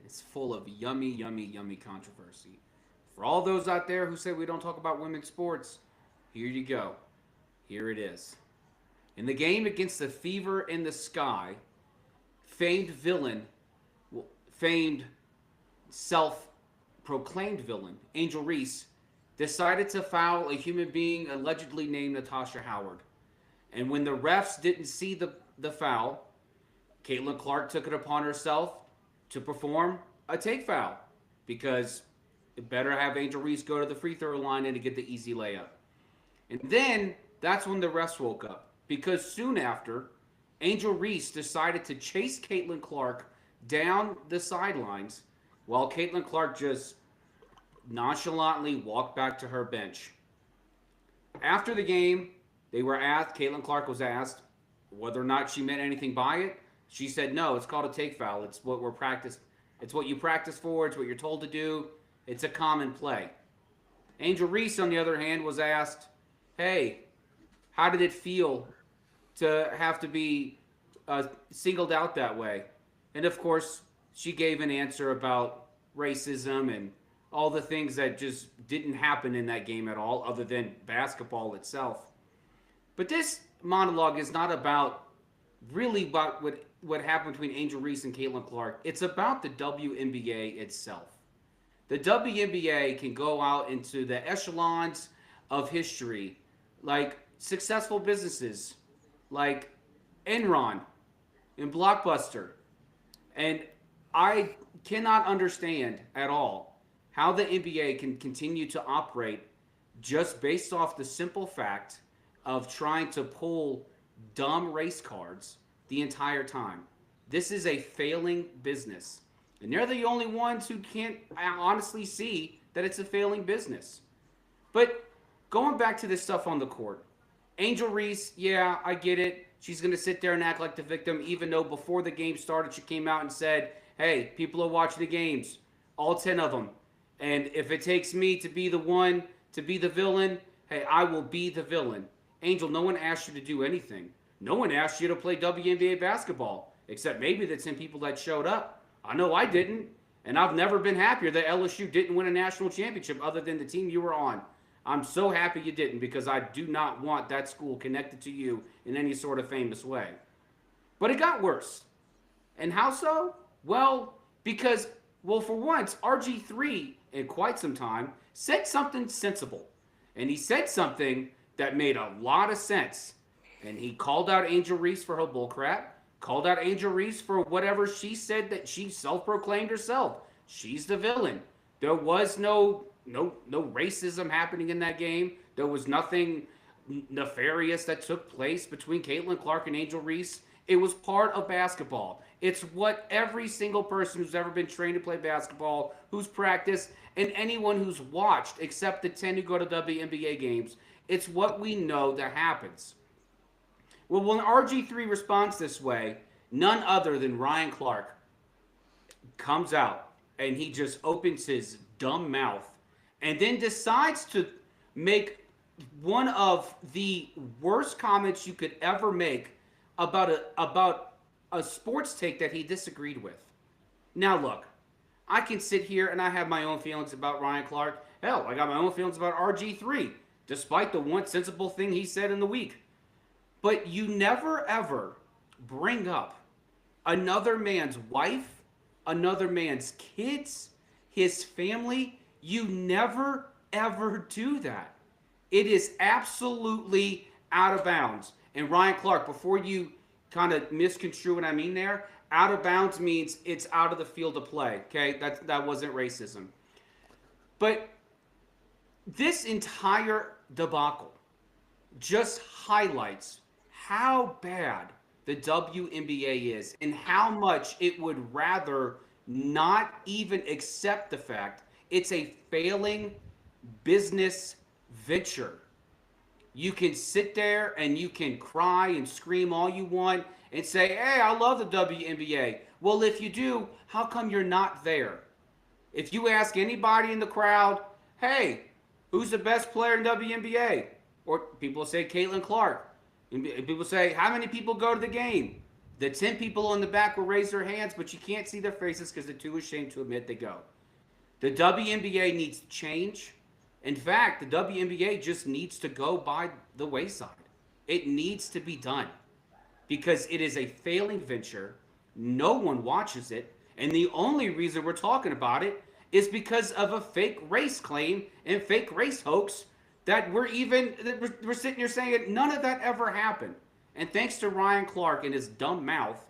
is full of yummy, yummy, yummy controversy. For all those out there who say we don't talk about women's sports, here you go. Here it is. In the game against the Fever in the Sky, famed villain, famed self proclaimed villain, Angel Reese, decided to foul a human being allegedly named Natasha Howard. And when the refs didn't see the foul, Caitlin Clark took it upon herself to perform a take foul because it better have Angel Reese go to the free throw line and to get the easy layup. And then that's when the refs woke up because soon after, Angel Reese decided to chase Caitlin Clark down the sidelines while Caitlin Clark just nonchalantly walked back to her bench. After the game, Caitlin Clark was asked whether or not she meant anything by it. She said, no, it's called a take foul. It's what it's what you practice for. It's what you're told to do. It's a common play. Angel Reese, on the other hand, was asked, hey, how did it feel to have to be singled out that way? And of course, she gave an answer about racism and all the things that just didn't happen in that game at all, other than basketball itself. But this monologue is not really about what happened between Angel Reese and Caitlin Clark. It's about the WNBA itself. The WNBA can go out into the echelons of history, like successful businesses, like Enron and Blockbuster. And I cannot understand at all how the NBA can continue to operate just based off the simple fact of trying to pull dumb race cards the entire time. This is a failing business. And they're the only ones who can't honestly see that it's a failing business. But going back to this stuff on the court, Angel Reese, yeah, I get it. She's going to sit there and act like the victim, even though before the game started, she came out and said, hey, people are watching the games, all 10 of them. And if it takes me to be the one to be the villain, hey, I will be the villain. Angel, no one asked you to do anything. No one asked you to play WNBA basketball, except maybe the 10 people that showed up. I know I didn't, and I've never been happier that LSU didn't win a national championship other than the team you were on. I'm so happy you didn't because I do not want that school connected to you in any sort of famous way. But it got worse. And how so? Well, because, for once, RG3, in quite some time, said something sensible. And he said something that made a lot of sense. And he called out Angel Reese for her bullcrap, called out Angel Reese for whatever she said that she self-proclaimed herself. She's the villain. There was no racism happening in that game. There was nothing nefarious that took place between Caitlin Clark and Angel Reese. It was part of basketball. It's what every single person who's ever been trained to play basketball, who's practiced, and anyone who's watched, except the 10 who go to WNBA games, it's what we know that happens. Well, when RG3 responds this way, none other than Ryan Clark comes out and he just opens his dumb mouth and then decides to make one of the worst comments you could ever make about a sports take that he disagreed with. Now, look, I can sit here and I have my own feelings about Ryan Clark. Hell, I got my own feelings about RG3, despite the one sensible thing he said in the week. But you never, ever bring up another man's wife, another man's kids, his family. You never, ever do that. It is absolutely out of bounds. And Ryan Clark, before you kind of misconstrue what I mean there, out of bounds means it's out of the field of play, okay? That wasn't racism. But this entire debacle just highlights how bad the WNBA is and how much it would rather not even accept the fact it's a failing business venture. You can sit there and you can cry and scream all you want and say, hey, I love the WNBA. Well, if you do, how come you're not there? If you ask anybody in the crowd, hey, who's the best player in WNBA? Or people say Caitlin Clark. And people say, how many people go to the game? The 10 people in the back will raise their hands, but you can't see their faces because they're too ashamed to admit they go. The WNBA needs to change. In fact, the WNBA just needs to go by the wayside. It needs to be done because it is a failing venture. No one watches it. And the only reason we're talking about it is because of a fake race claim and fake race hoax that we're sitting here saying none of that ever happened. And thanks to Ryan Clark and his dumb mouth,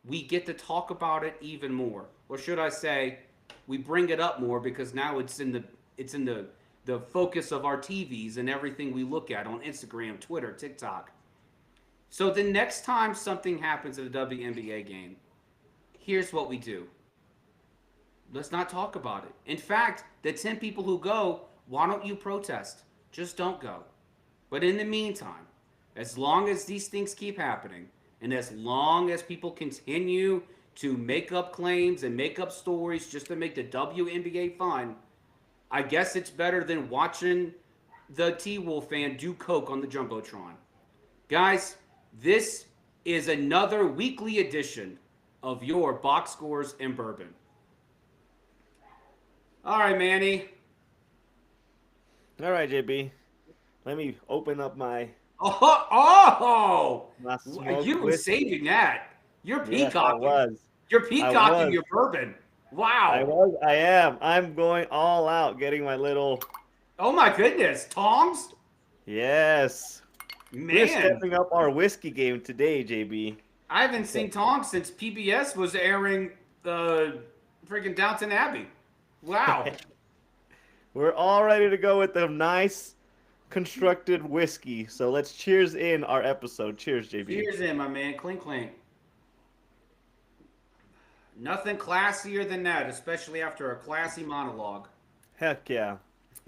we get to talk about it even more. Or should I say, we bring it up more because now it's in the focus of our TVs and everything we look at on Instagram, Twitter, TikTok. So the next time something happens at a WNBA game, here's what we do. Let's not talk about it. In fact, the 10 people who go, why don't you protest? Just don't go. But in the meantime, as long as these things keep happening, and as long as people continue to make up claims and make up stories just to make the WNBA fun, I guess it's better than watching the T Wolf fan do coke on the Jumbotron. Guys, this is another weekly edition of your box scores and bourbon. All right, Manny. All right, JB. Let me open up my my smoked You were whiskey. saving that. You're Yes, I peacocking. was. You're I peacocking was. your bourbon. I Wow. was. I am. I'm going all out, getting my little. Oh my goodness, Tongs? Yes. We're Man, stepping up our whiskey game today, JB. I haven't So, seen Tongs since PBS was airing freaking Downton Abbey. Wow. we're all ready to go with the nice, constructed whiskey. So let's cheers in our episode. Cheers, JB. Cheers in, my man. Clink clink. Nothing classier than that, especially after a classy monologue. Heck yeah.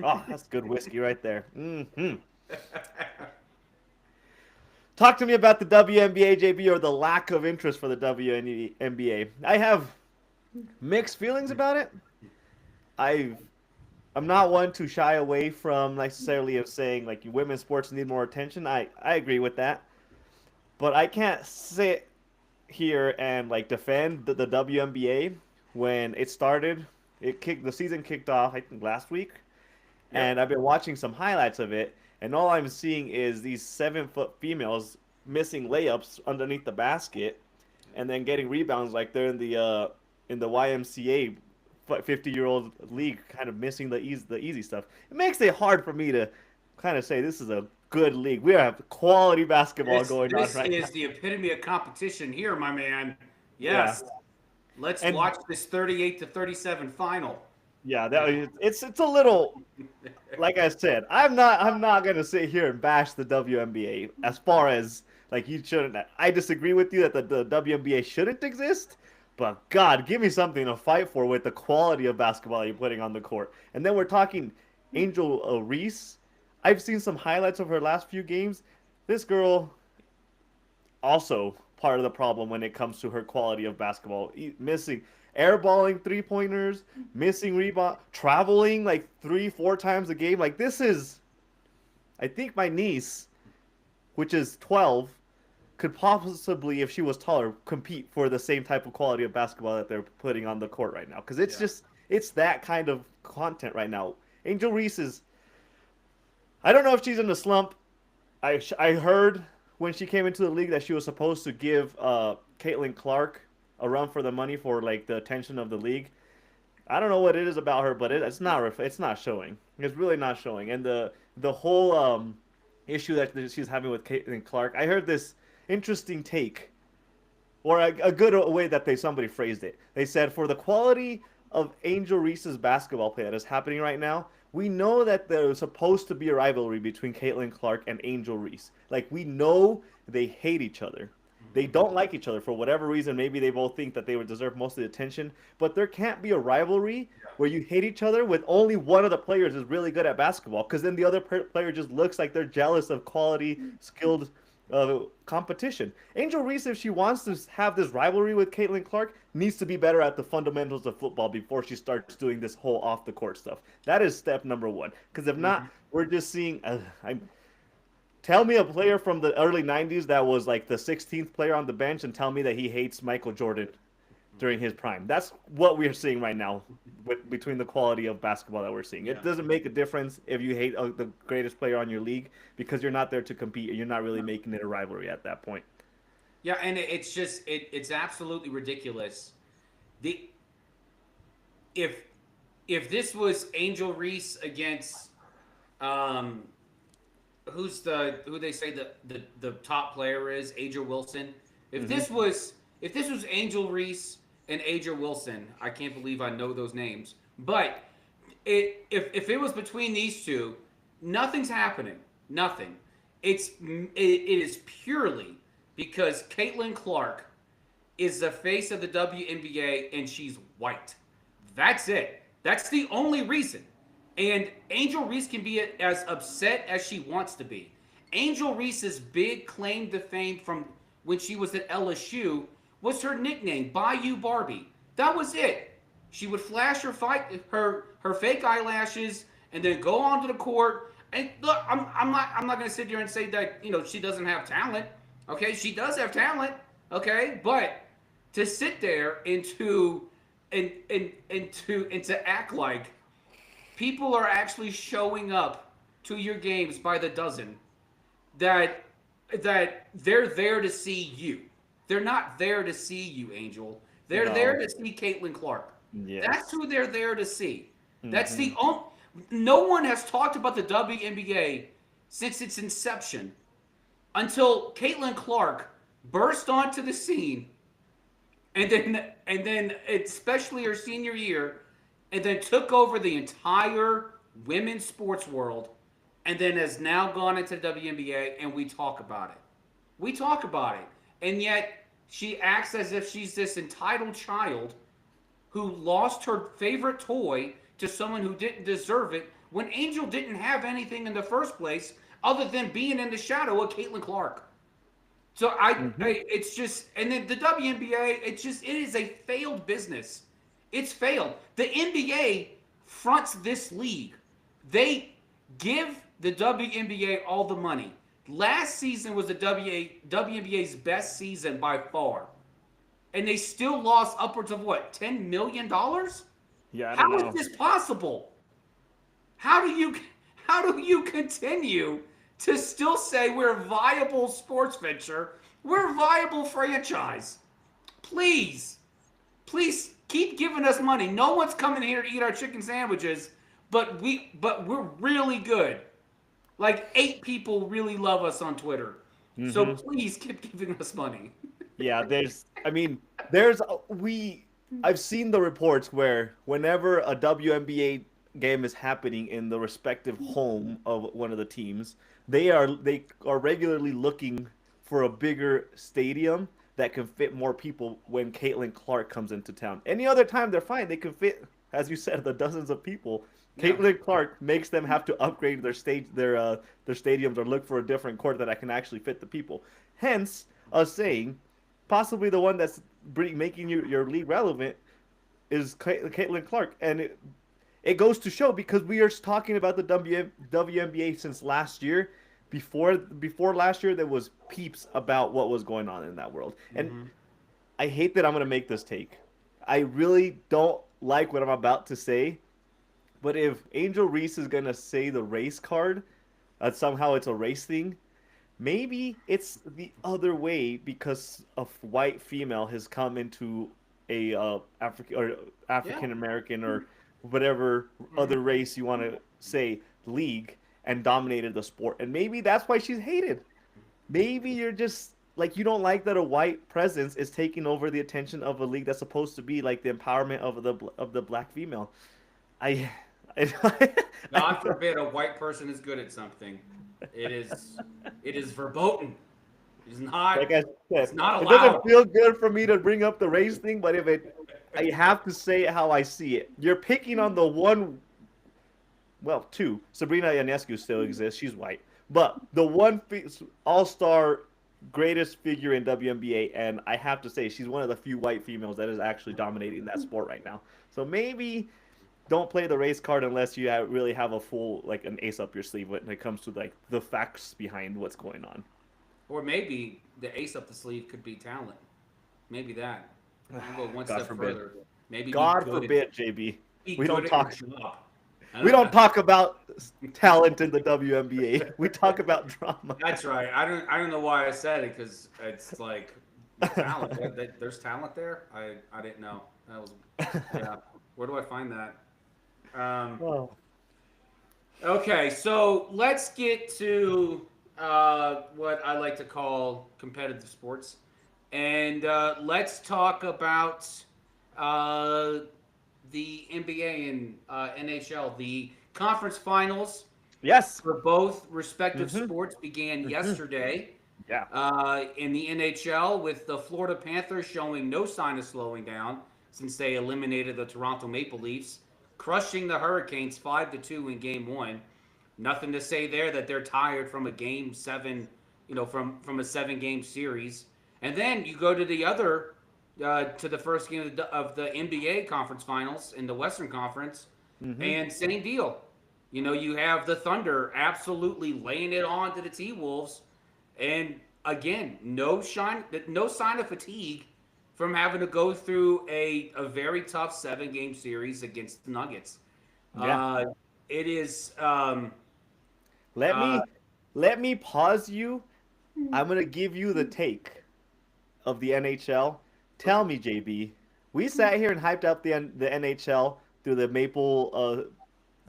Oh, that's good whiskey right there. Talk to me about the WNBA, JB, or the lack of interest for the WNBA. I have mixed feelings about it. I I'm not one to shy away from necessarily of saying like women's sports need more attention. I agree with that, but I can't sit here and like defend the WNBA when it started. The season kicked off I think last week, Yep. and I've been watching some highlights of it, and all I'm seeing is these 7 foot females missing layups underneath the basket, and then getting rebounds like they're in the YMCA 50-year-old league, kind of missing the easy stuff. It makes it hard for me to kind of say this is a good league. We have quality basketball This going on this right now. is the epitome of competition here, my man. Yeah, Yes. Let's and watch this 38 to 37 final. yeah, Yeah. it's a little like I said. I'm not gonna sit here and bash the WNBA as far as like you shouldn't. I disagree with you that the WNBA shouldn't exist. But God, give me something to fight for with the quality of basketball you're putting on the court. And then we're talking Angel Reese. I've seen some highlights of her last few games. This girl also part of the problem when it comes to her quality of basketball. Missing airballing 3 pointers, missing rebound, traveling like 3, 4 times a game. Like this is, I think my niece, which is 12, could possibly, if she was taller, compete for the same type of quality of basketball that they're putting on the court right now. Because Yeah. it's that kind of content right now. Angel Reese is, I don't know if she's in a slump. I heard when she came into the league that she was supposed to give Caitlin Clark a run for the money for like the attention of the league. I don't know what it is about her, but it's not showing. It's really not showing. And the whole issue that she's having with Caitlin Clark, I heard this interesting take, or a good way that somebody phrased it. They said for the quality of Angel Reese's basketball play that is happening right now, we know that there's supposed to be a rivalry between Caitlin Clark and Angel Reese. Like we know they hate each other. They don't like each other for whatever reason. Maybe they both think that they would deserve most of the attention. But there can't be a rivalry where you hate each other with only one of the players is really good at basketball. Because then the other player just looks like they're jealous of quality, skilled competition. Angel Reese, if she wants to have this rivalry with Caitlin Clark, needs to be better at the fundamentals of football before she starts doing this whole off the court stuff. That is step number one. Because if not, we're just seeing Tell me a player from the early '90s that was like the 16th player on the bench, and tell me that he hates Michael Jordan during his prime. That's what we're seeing right now between the quality of basketball that we're seeing. Yeah. It doesn't make a difference if you hate the greatest player on your league because you're not there to compete and you're not really making it a rivalry at that point. Yeah, and it's just it's absolutely ridiculous. The if if this was Angel Reese against um who they say the top player is, Aja Wilson. If Hmm. this was if this was Angel Reese and Aja Wilson, I can't believe I know those names. But if it was between these two, nothing's happening. Nothing. It is purely because Caitlin Clark is the face of the WNBA and she's white. That's it. That's the only reason. And Angel Reese can be as upset as she wants to be. Angel Reese's big claim to fame from when she was at LSU was her nickname, Bayou Barbie. That was it. She would flash her fake eyelashes and then go onto the court. And look, I'm not gonna sit here and say that she doesn't have talent. Okay, she does have talent. Okay, but to sit there and to act like people are actually showing up to your games by the dozen, that they're there to see you. They're not there to see you, Angel. They're there No. to see Caitlin Clark. That's Yes. who they're there to see. That's Hmm. the only. No one has talked about the WNBA since its inception until Caitlin Clark burst onto the scene, and then especially her senior year, and then took over the entire women's sports world, and then has now gone into the WNBA, and we talk about it. We talk about it, and yet she acts as if she's this entitled child who lost her favorite toy to someone who didn't deserve it when Angel didn't have anything in the first place other than being in the shadow of Caitlin Clark. So Hmm. it's just, and then the WNBA, it is a failed business. It's failed. The NBA fronts this league. They give the WNBA all the money. Last season was the WNBA's best season by far, and they still lost upwards of what, $10 million? Yeah, I don't How is know. this possible? How do you how do you continue to still say we're a viable sports venture? We're a viable franchise. Please, please keep giving us money. No one's coming here to eat our chicken sandwiches, but we're really good. Like 8 people really love us on Twitter. So Hmm. please keep giving us money. Yeah, I mean, there's we. I've seen the reports where whenever a WNBA game is happening in the respective home of one of the teams, they are regularly looking for a bigger stadium that can fit more people when Caitlin Clark comes into town. Any other time they're fine. They can fit, as you said, the dozens of people. Yeah. Caitlin Clark makes them have to upgrade their stadiums or look for a different court that can actually fit the people. Hence, us saying possibly the one that's making your league relevant is Caitlin Clark, and it goes to show because we are talking about the WNBA since last year. Before last year, there was peeps about what was going on in that world, and Mm-hmm. I hate that I'm gonna make this take. I really don't like what I'm about to say, but if Angel Reese is gonna say the race card, that somehow it's a race thing, maybe it's the other way because a white female has come into a Yeah. African American or whatever Mm-hmm. other race you want to say league and dominated the sport, and maybe that's why she's hated. Maybe you're just like you don't like that a white presence is taking over the attention of a league that's supposed to be like the empowerment of the black female. I, I, I God forbid a white person is good at something. It is it is verboten. It's not like I said, it's not it doesn't allowed. feel good for me to bring up the race thing, but I have to say it how I see it. You're picking on the one, well, two. Sabrina Ionescu still exists. She's white, but the one all-star greatest figure in WNBA, and I have to say she's one of the few white females that is actually dominating that sport right now. So maybe don't play the race card unless you really have a full like an ace up your sleeve when it comes to like the facts behind what's going on. Or maybe the ace up the sleeve could be talent. Maybe that. I'll go one God step forbid. further. Maybe God forbid, JB. be We good don't at your talk. job. We don't talk about talent in the WNBA. We talk about drama. That's right. I don't know why I said it because it's like talent. There's talent there. I didn't know. That was yeah. Where do I find that? Oh. Okay, so let's get to what I like to call competitive sports, and let's talk about uh, the NBA and NHL. The conference finals Yes. for both respective Mm-hmm. sports began Mm-hmm. yesterday. Yeah. In the NHL, with the Florida Panthers showing no sign of slowing down since they eliminated the Toronto Maple Leafs, crushing the Hurricanes 5-2 in Game 1. Nothing to say there that they're tired from a Game 7, from a 7-game series. And then you go to the other, to the first game of the NBA Conference Finals in the Western Conference, Mm-hmm. and same deal. You have the Thunder absolutely laying it on to the T-Wolves, and again, no sign of fatigue from having to go through a very tough 7-game series against the Nuggets. Yeah. It is. Let Uh, me let me pause you. I'm gonna give you the take of the NHL. Tell me, JB. We sat here and hyped up the NHL through the Maple Leafs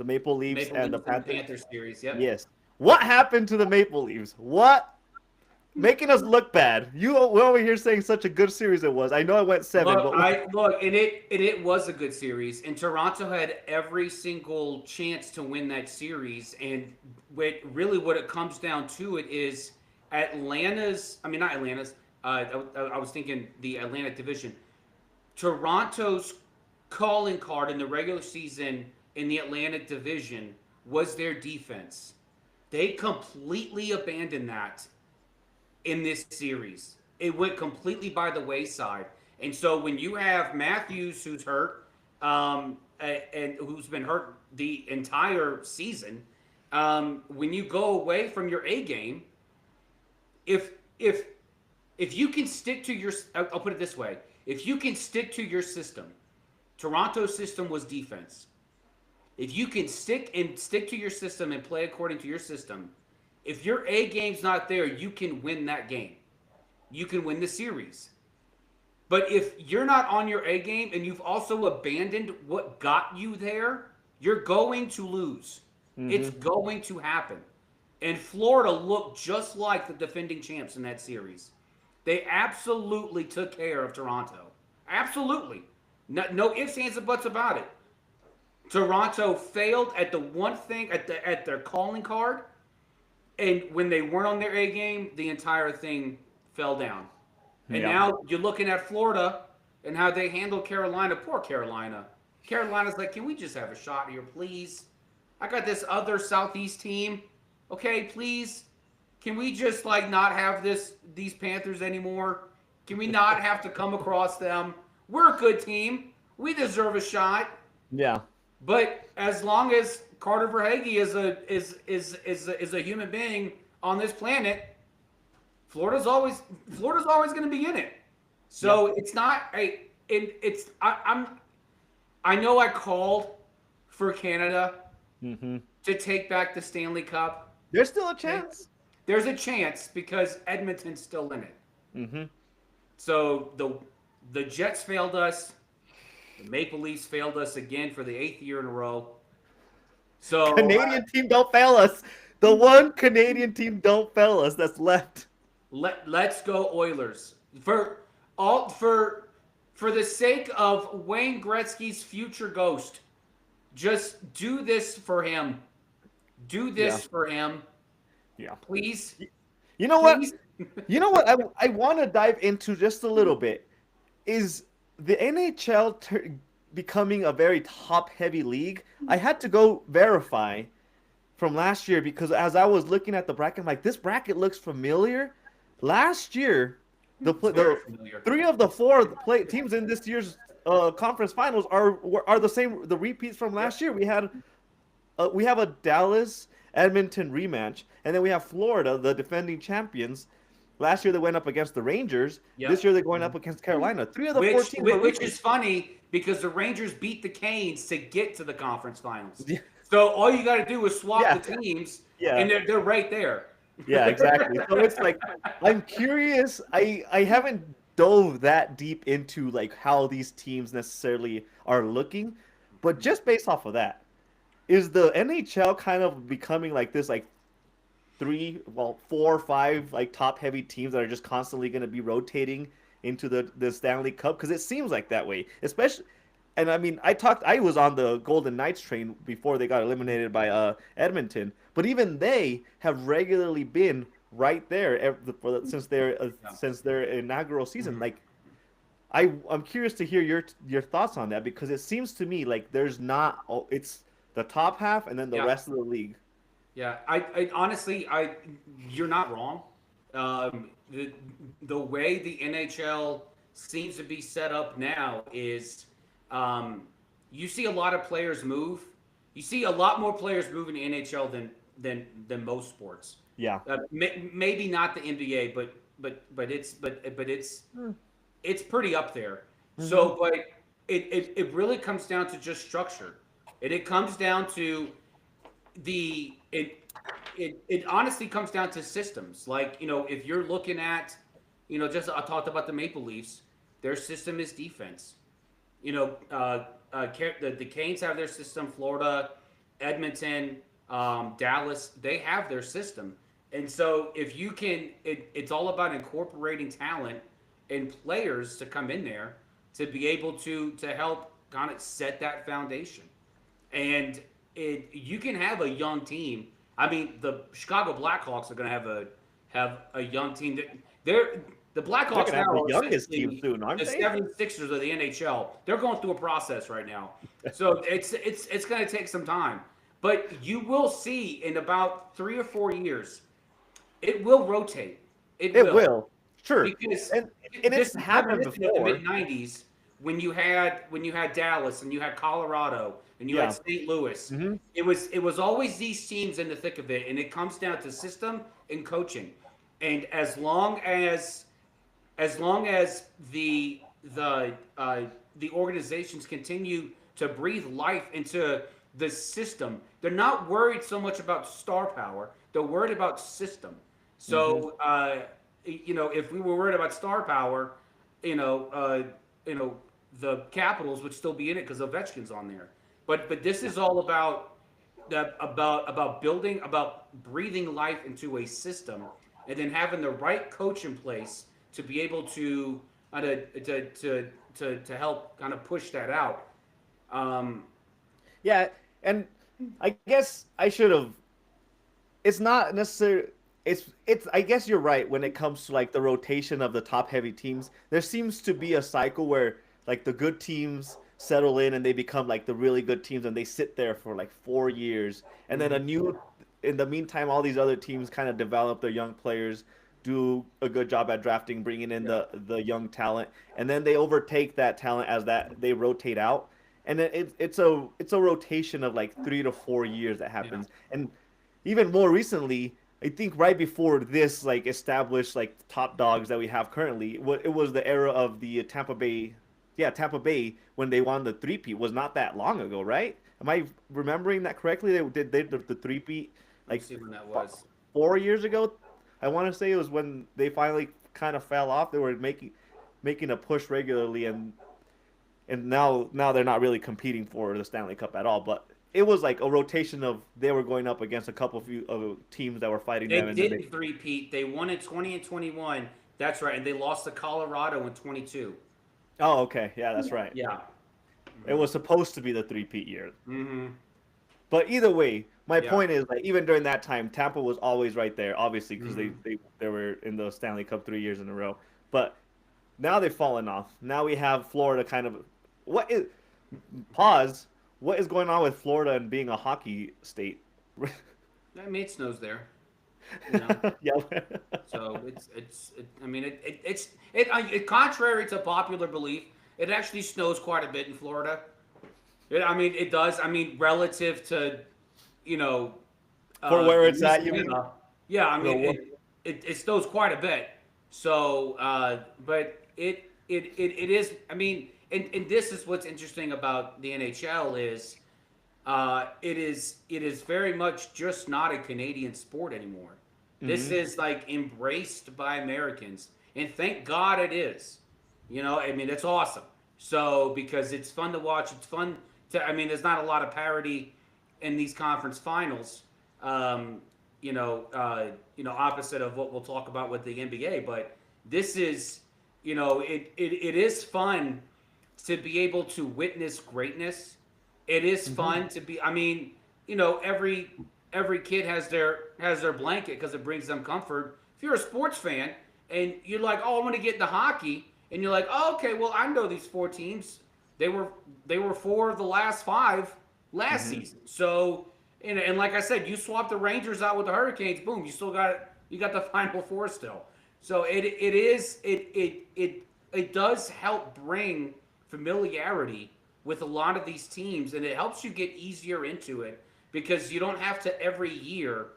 Maple and the Leafs and the Panthers. Panthers series. Yep. Yes. What happened to the Maple Leafs? What? Making us look bad. You were over here saying such a good series it was. I know it went 7, Look, but it was a good series, and Toronto had every single chance to win that series. And what it comes down to it is Atlanta's. I mean, not Atlanta's. I was thinking the Atlantic Division. Toronto's calling card in the regular season in the Atlantic Division was their defense. They completely abandoned that in this series. It went completely by the wayside. And so when you have Matthews, who's hurt, and who's been hurt the entire season, when you go away from your A game, if if if you can stick to I'll put it this way: if you can stick to your system, Toronto's system was defense. If you can stick to your system and play according to your system, if your A game's not there, you can win that game. You can win the series. But if you're not on your A game and you've also abandoned what got you there, you're going to lose. mm-hmm. It's going to happen. And Florida looked just like the defending champs in that series. They absolutely took care of Toronto. Absolutely. No ifs, ands, and buts about it. Toronto failed at the one thing at their calling card, and when they weren't on their A game, the entire thing fell down. And now you're looking at Florida and how they handle Carolina. Poor Carolina. Carolina's like, can we just have a shot here, please? I got this other Southeast team. Okay, please. Can we just not have these Panthers anymore? Can we not have to come across them? We're a good team. We deserve a shot. Yeah. But as long as Carter Verhaeghe is a human being on this planet, Florida's always going to be in it. So it's not I know I called for Canada to take back the Stanley Cup. There's still a chance. There's a chance because Edmonton's still in it. Mm-hmm. So the Jets failed us. The Maple Leafs failed us again for the 8th year in a row. So Canadian team don't fail us. The one Canadian team don't fail us that's left. Let's go Oilers. For the sake of Wayne Gretzky's future ghost, just do this for him. Do this for him. Yeah. Please. You know what? You know what I want to dive into just a little bit is the NHL becoming a very top-heavy league. I had to go verify from last year because as I was looking at the bracket, I'm like, this bracket looks familiar. Last year, the 3 of the 4 teams in this year's conference finals are the same, the repeats from Yep. last year. We have a Dallas Edmonton rematch, and then we have Florida, the defending champions. Last year they went up against the Rangers. This Yep. year they're going up against Carolina. Three of the four Which teams are which repeats. is funny because the Rangers beat the Canes to get to the conference finals. So all you got to do is swap the Yeah, teams, and yeah, they're right there. yeah, exactly. So it's like I'm curious. I haven't dove that deep into like how these teams necessarily are looking, but just based off of that, is the NHL kind of becoming like this like four or five like top heavy teams that are just constantly going to be rotating into the Stanley Cup because it seems like that way, especially. And I mean, I was on the Golden Knights train before they got eliminated by Edmonton, but even they have regularly been right there Yeah. since their inaugural season. Mhm. Like I'm curious to hear your thoughts on that because it seems to me like there's not it's the top half and then the Yeah. rest of the league. Yeah, I honestly, you're not wrong. The way the NHL seems to be set up now is, um, you see a lot of players move. You see a lot more players move in the NHL than most sports. Yeah. Maybe not the NBA, but it's pretty up there. Mm-hmm. So, but it really comes down to just structure, and it comes down to the it honestly comes down to systems. Like, if you're looking at, just I talked about the Maple Leafs, their system is defense. The Canes have their system. Florida, Edmonton, Dallas, they have their system. And so if you can, it's all about incorporating talent and players to come in there to be able to help kind of set that foundation. And you can have a young team. I mean, the Chicago Blackhawks are going to have a young team. The They're Blackhawks gonna now have the are youngest team essentially soon, aren't the they? 76ers of the NHL. They're going through a process right now, so it's going to take some time. But you will see in about 3 or 4 years, it will rotate. It It will, will, sure, because and this it's is happened reminiscent of the before. mid '90s when you had Dallas and you had Colorado and you had Yeah. St. Louis. Hmm. It was always these teams in the thick of it, and it comes down to system and coaching. And as long as the organizations continue to breathe life into the system, they're not worried so much about star power. They're worried about system. Hmm. So, if we were worried about star power, you know, uh, you know, the Capitals would still be in it because Ovechkin's on there. But this Yeah. is all about building, about breathing life into a system, and then having the right coach in place to be able to help kind of push that out. Um, Yeah, and I guess I should have. It's not necessarily. It's. I guess you're right when it comes to like the rotation of the top heavy teams. There seems to be a cycle where like the good teams settle in and they become like the really good teams and they sit there for like 4 years and then a mhm, new. In the meantime, all these other teams kind of develop their young players, do a good job at drafting, bringing in yeah, the young talent, and then they overtake that talent as that they rotate out, and it's a rotation of like 3 to 4 years that yeah, happens, and even more recently, I think right before this like established like top dogs that we have currently, it was the era of the Tampa Bay, yeah, Tampa Bay when they won the three-peat was not that long ago, right? Am I remembering that correctly? They did the three-peat let me like see when that f- was. 4 years ago. I want to say it was when they finally kind of fell off. They were making a push regularly, and now they're not really competing for the Stanley Cup at all. But it was like a rotation of they were going up against a couple few of teams that were fighting them, They and then they. didn't three-peat. They won in 20 and 21. That's right, and they lost to Colorado in 22. Oh, okay, yeah, that's right. Yeah. It was supposed to be the three-peat year. Mm-hmm. But either way, my Yeah. point is like even during that time, Tampa was always right there, obviously because they, Mm-hmm. they they were in the Stanley Cup 3 years in a row. But now they've fallen off. Now we have Florida kind of what is pause. What is going on with Florida and being a hockey state? I mean, it snows there. You know. Yeah. So I mean, it contrary to popular belief, it actually snows quite a bit in Florida. I mean, it does. I mean, relative to, you know, For where it's at, you mean? Louisiana. Yeah, I The mean, what? it snows quite a bit. So, but it is. I mean, and this is what's interesting about the NHL is, it is very much just not a Canadian sport anymore. This Hmm. is like embraced by Americans, and thank God it is. I mean, it's awesome. So because it's fun to watch, it's fun to. I mean, there's not a lot of parity in these conference finals. Um, opposite of what we'll talk about with the NBA, but this is, it is fun to be able to witness greatness. It is Hmm. fun to be. I mean, every kid has their blanket because it brings them comfort. If you're a sports fan and you're like, oh, I want to get into hockey, and you're like, oh, okay, well, I know these four teams. They were four of the last five last Hmm. season. So, and like I said, you swap the Rangers out with the Hurricanes, boom, you got the Final Four still. So it does help bring familiarity with a lot of these teams, and it helps you get easier into it because you don't have to every year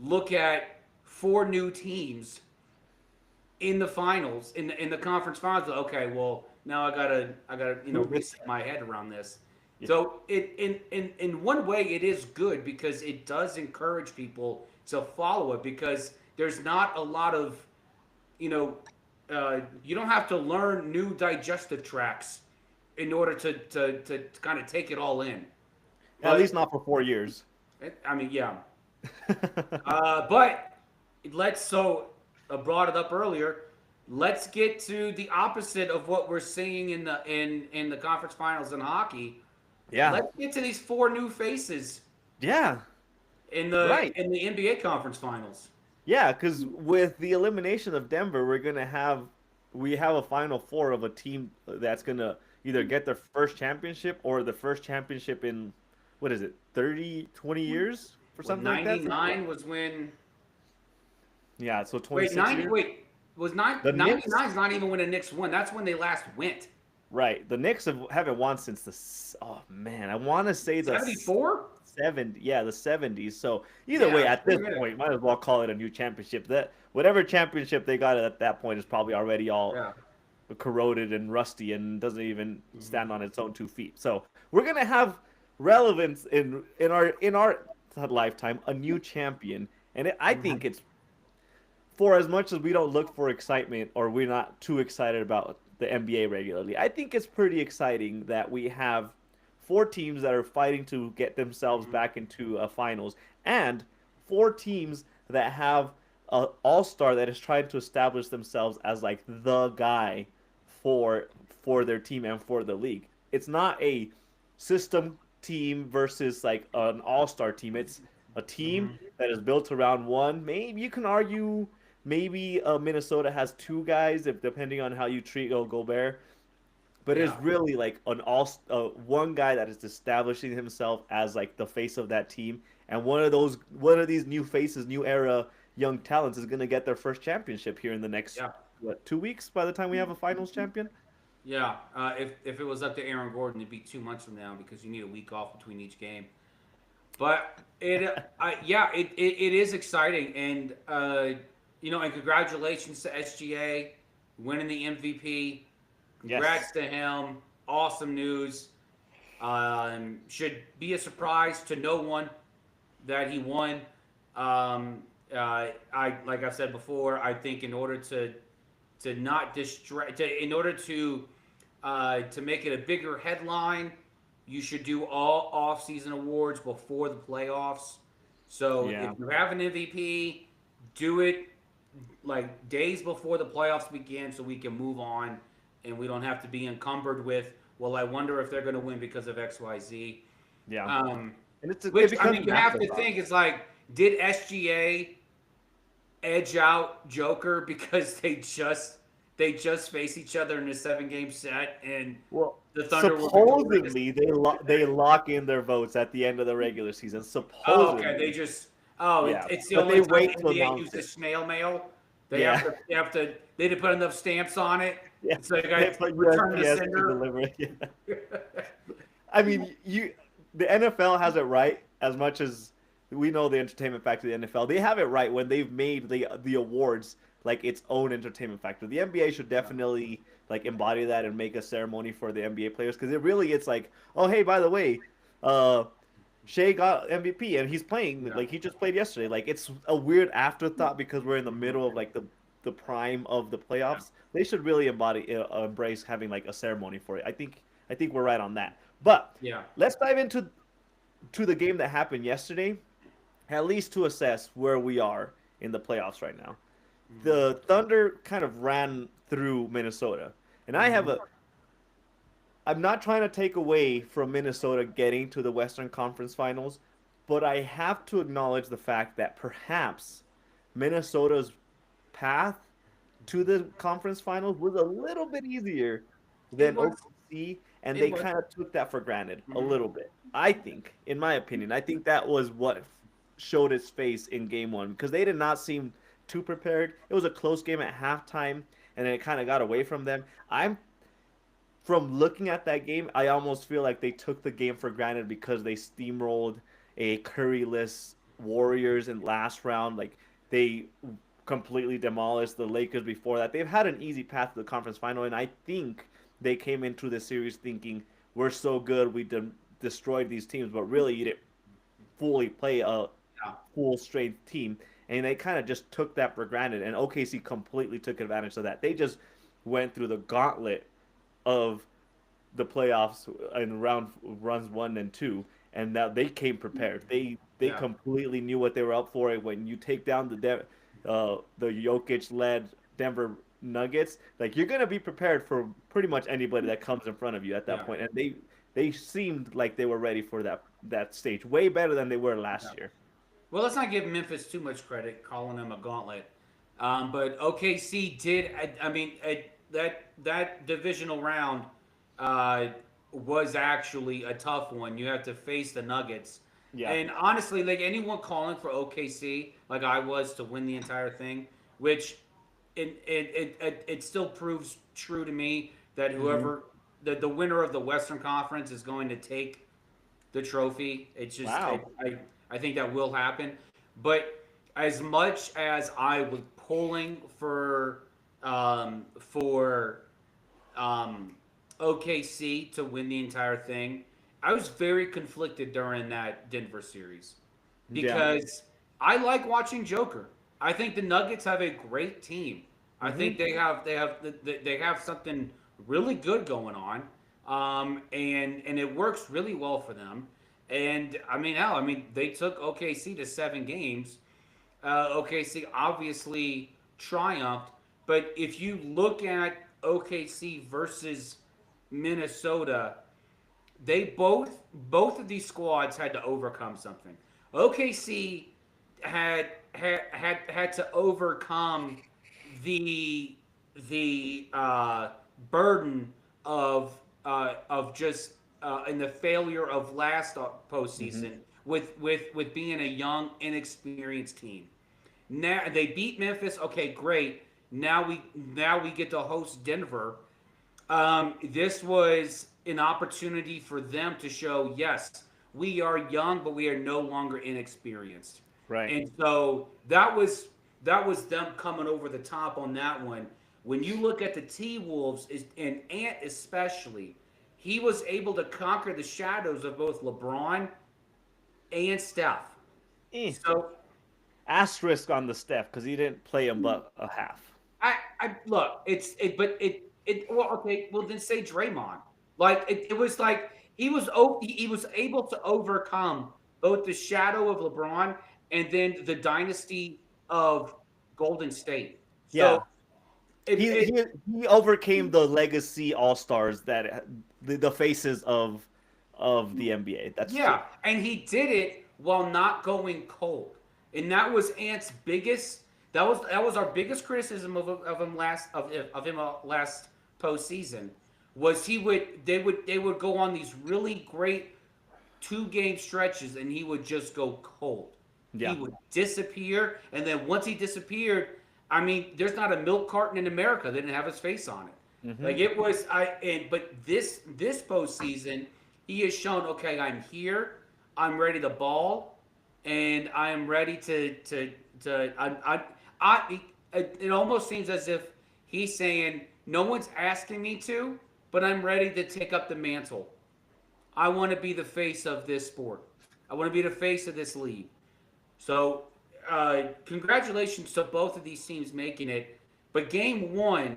look at four new teams in the finals, in the conference finals. Okay, well, now I gotta reset my head around this. Yeah. So in one way it is good because it does encourage people to follow it because there's not a lot of you know you don't have to learn new digestive tracks in order to kind of take it all in. At But least not for 4 years. I mean, yeah. But let's so I brought it up earlier. Let's get to the opposite of what we're seeing in the conference finals in hockey. Yeah. Let's get to these four new faces Yeah. in the Right. in the NBA conference finals. Yeah, because with the elimination of Denver, we have a final four of a team that's gonna either get their first championship or the first championship in what is it, 30, 20 years for What something like that? 99 was when Yeah, so wait 26 90 years. wait was nine The ninety Knicks, nine is not even when the Knicks won. That's when they last went. right? The Knicks haven't won since oh man, I want to say the 74? 70, yeah, the 70s. So either way, Yeah, at wait this a minute. point, might as well call it a new championship. That whatever championship they got at that point is probably already all Yeah. corroded and rusty and doesn't even Mhm. stand on its own 2 feet. So we're gonna have relevance in our lifetime a new champion, and I think Mhm. it's for as much as we don't look for excitement or we're not too excited about the NBA regularly. I think it's pretty exciting that we have four teams that are fighting to get themselves Mhm. back into a finals and four teams that have an all-star that is trying to establish themselves as like the guy for their team and for the league. It's not a system team versus like an all-star team. It's a team Mhm. that is built around one. Maybe you can argue maybe Minnesota has two guys if depending on how you treat Gobert, but it's Yeah. really like an all one guy that is establishing himself as like the face of that team, and one of these new faces, new era young talents is going to get their first championship here in the next Yeah. what 2 weeks by the time we have a finals champion. Yeah. If it was up to Aaron Gordon, it'd be 2 months from now because you need a week off between each game. But yeah, it is exciting, and and congratulations to SGA winning the MVP. Yes. Congrats to him. Awesome news. Should be a surprise to no one that he won. Like I said before, I think in order to not distract, in order to make it a bigger headline, you should do all off-season awards before the playoffs. So if Yeah. you have an MVP, do it like days before the playoffs begin, so we can move on, and we don't have to be encumbered with, well, I wonder if they're going to win because of X, Y, Z. Yeah. Um, And it which I becomes mean, an you have to afterthought. think it's like, did SGA edge out Joker because they just face each other in a 7 game set, and Well, the Thunder were victorious? supposedly they lock in their votes at the end of the regular season. Oh, okay. Supposedly, They just it's yeah, it's the but only they time the wait to NBA announce it. uses snail mail. They have Yeah, to they didn't put enough stamps on it. Yeah, So I they got put return to USPS to sender. deliver it. Yeah. I mean, the NFL has it right as much as we know the entertainment factor of the NFL. They have it right when they've made the awards like its own entertainment factor. The NBA should definitely like embody that and make a ceremony for the NBA players because it's like, oh hey, by the way, uh, Shea got MVP and he's playing Yeah. like he just played yesterday. Like it's a weird afterthought because we're in the Mhm. middle of like the prime of the Yeah. playoffs. They should really embrace having like a ceremony for it. I think we're right on that. But Yeah. let's dive into the game that happened yesterday, at least to assess where we are in the playoffs right now. Mhm. The Thunder kind of ran through Minnesota, and Mhm. I'm not trying to take away from Minnesota getting to the Western Conference Finals, but I have to acknowledge the fact that perhaps Minnesota's path to the conference finals was a little bit easier It than was. OKC, and It they was. kind of took that for granted a Mhm. little bit. I think, in my opinion, I think that was what showed its face in game one because they did not seem too prepared. It was a close game at halftime, and then it kind of got away from them. I'm from looking at that game, I almost feel like they took the game for granted because they steamrolled a Curryless Warriors in last round. Like they completely demolished the Lakers before that. They've had an easy path to the conference final, and I think they came into the series thinking we're so good we destroyed these teams, but really you didn't fully play a Yeah. full strength team, and they kind of just took that for granted. And OKC completely took advantage of that. They just went through the gauntlet of the playoffs in runs 1 and 2, and now they came prepared. They Yeah. completely knew what they were up for. When you take down the Jokic led Denver Nuggets, like you're gonna be prepared for pretty much anybody that comes in front of you at that Yeah. point. And they seemed like they were ready for that stage, way better than they were Yeah. last year. Well, let's not give Memphis too much credit, calling them a gauntlet. But OKC did. I mean, that divisional round uh, was actually a tough one. You have to face the Nuggets, Yeah. and honestly, like anyone calling for OKC, like I was, to win the entire thing, which it still proves true to me that Hmm. whoever the winner of the Western Conference is going to take the trophy. It's just Wow. I think that will happen. But as much as I was pulling for um, OKC to win the entire thing, I was very conflicted during that Denver series Yeah. because I like watching Joker. I think the Nuggets have a great team. I Hmm. think they have something really good going on, and it works really well for them. And I mean, hell, I mean they took OKC to 7 games. OKC obviously triumphed, but if you look at OKC versus Minnesota, they both of these squads had to overcome something. OKC had to overcome the the burden of just and the failure of last Hmm. postseason with being a young inexperienced team. Now they beat Memphis. Okay, great. Now we get to host Denver. This was an opportunity for them to show, yes, we are young, but we are no longer inexperienced. Right. And so that was them coming over the top on that one. When you look at the T Wolves and Ant especially, he was able to conquer the shadows of both LeBron and Steph. Eh. So Asterisk on the Steph because he didn't play him but a half. I look, well, okay, well then say Draymond. Like it was like he was able to overcome both the shadow of LeBron and then the dynasty of Golden State. So Yeah, it, he it he he overcame the legacy all stars that the faces of the NBA. That's true. yeah, and he did it while not going cold, and that was Ant's biggest. That was our biggest criticism of him last postseason. Was they would go on these really great 2 game stretches and he would just go cold. He Yeah. would disappear, and then once he disappeared, I mean, there's not a milk carton in America that didn't have his face on it. Mm-hmm. Like it was but this postseason, he has shown, okay, I'm here, I'm ready to ball, and I am ready to I it almost seems as if he's saying no one's asking me to, but I'm ready to take up the mantle. I want to be the face of this sport. I want to be the face of this league. So, congratulations to both of these teams making it. But game one,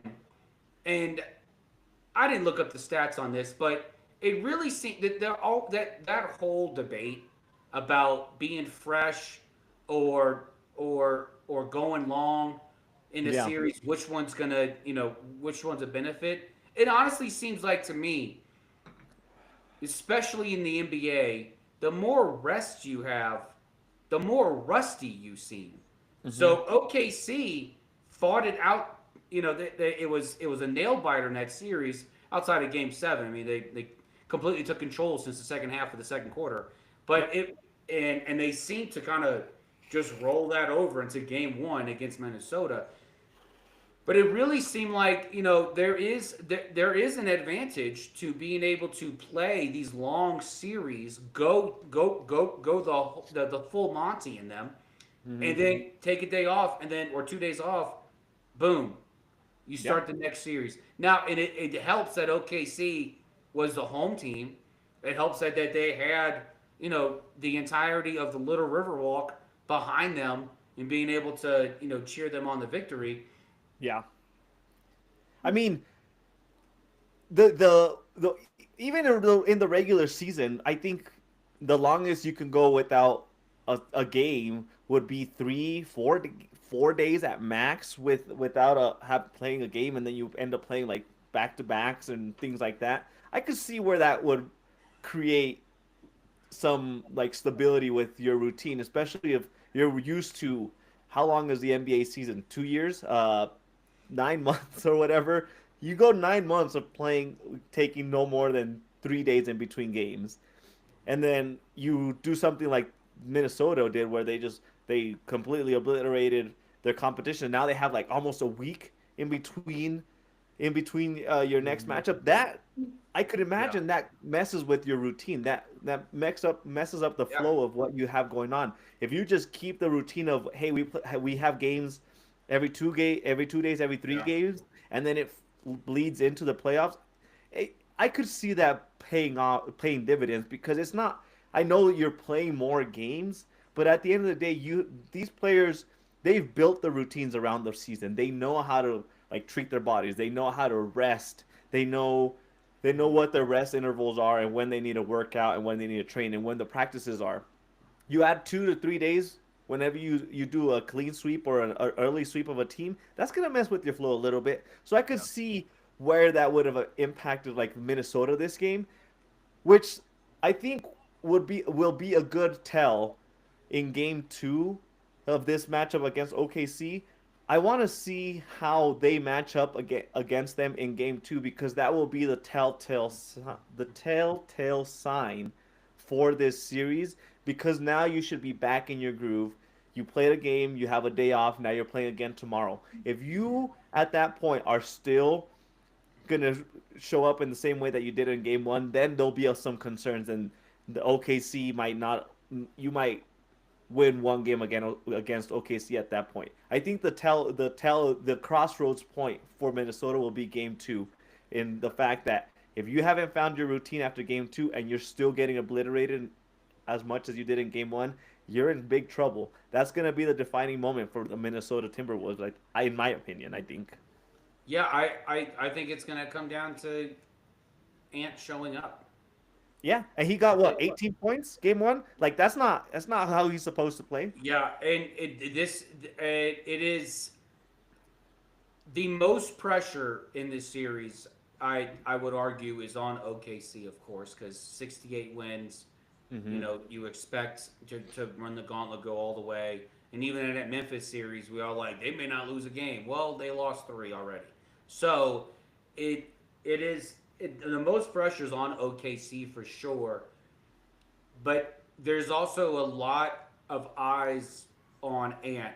and I didn't look up the stats on this, but it really seemed that they're all that whole debate about being fresh or going long in the Yeah. series, which one's gonna which one's a benefit. It honestly seems like to me, especially in the NBA, the more rest you have, the more rusty you seem. Mm-hmm. So OKC fought it out. It was a nail biter in that series outside of Game 7. I mean, they completely took control since the second half of the second quarter. But Yep. it and they seemed to kind of just roll that over into Game 1 against Minnesota. But it really seemed like there is an advantage to being able to play these long series, go the full Monty in them, Mm-hmm. and then take a day off, and then or 2 days off, boom, you Yep. start the next series. Now, and it helps that OKC was the home team. It helps that they had the entirety of the Little Riverwalk behind them and being able to cheer them on the victory. Yeah. I mean, the even in the regular season, I think the longest you can go without a game would be 4 days at max without playing a game, and then you end up playing like back to backs and things like that. I could see where that would create some like stability with your routine, especially if you're used to how long is the NBA season? 2 years, 9 months or whatever. You go 9 months of playing, taking no more than 3 days in between games, and then you do something like Minnesota did, where they completely obliterated their competition. Now they have like almost a week in between your next Mm-hmm. matchup. That I could Yeah, imagine that messes with your routine. That messes up the yeah, flow of what you have going on. If you just keep the routine of, hey, we have games every 2 days, every three yeah, games, and then it bleeds into the playoffs. I could see that paying dividends, because it's not. I know you're playing more games, but at the end of the day, these players, they've built the routines around the season. They know how to like treat their bodies. They know how to rest. They know what their rest intervals are, and when they need to work out, and when they need to train, and when the practices are. You add 2 to 3 days whenever you do a clean sweep or an early sweep of a team. That's gonna mess with your flow a little bit. So I could yeah. see where that would have impacted like Minnesota this game, which I think will be a good tell in game two of this matchup against OKC. I want to see how they match up against them in game two, because that will be the telltale sign for this series, because now you should be back in your groove. You played a game, you have a day off, now you're playing again tomorrow. If you at that point are still gonna show up in the same way that you did in game one, then there'll be some concerns, and the OKC might not. You might win one game again against OKC at that point. I think the crossroads point for Minnesota will be game two, in the fact that if you haven't found your routine after game two and you're still getting obliterated as much as you did in game one, you're in big trouble. That's gonna be the defining moment for the Minnesota Timberwolves. Like, in my opinion, I think. Yeah, I think it's gonna come down to Ant showing up. Yeah, and he got That's what, it. 18 points game one? Like, that's not how he's supposed to play. Yeah, and it is the most pressure in this series. I would argue is on OKC, of course, because 68 wins. Mm-hmm. You expect to run the gauntlet, go all the way. And even in that Memphis series, we are like, they may not lose a game. Well, they lost three already. So it the most pressure is on OKC for sure. But there's also a lot of eyes on Ant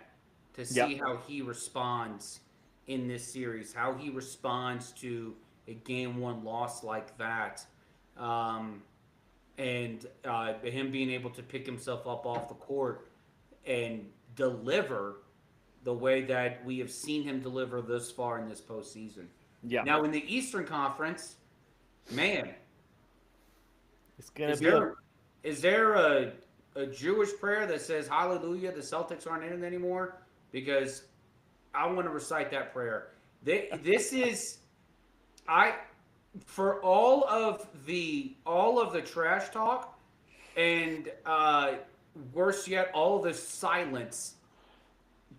to see Yep. how he responds in this series, how he responds to a game one loss like that, um, and him being able to pick himself up off the court and deliver the way that we have seen him deliver thus far in this postseason. Yeah, Now, in the Eastern Conference, man, it's gonna is be a there a Jewish prayer that says Hallelujah? The Celtics aren't in it anymore because I want to recite that prayer. This is I for all of the trash talk and worse yet, all the silence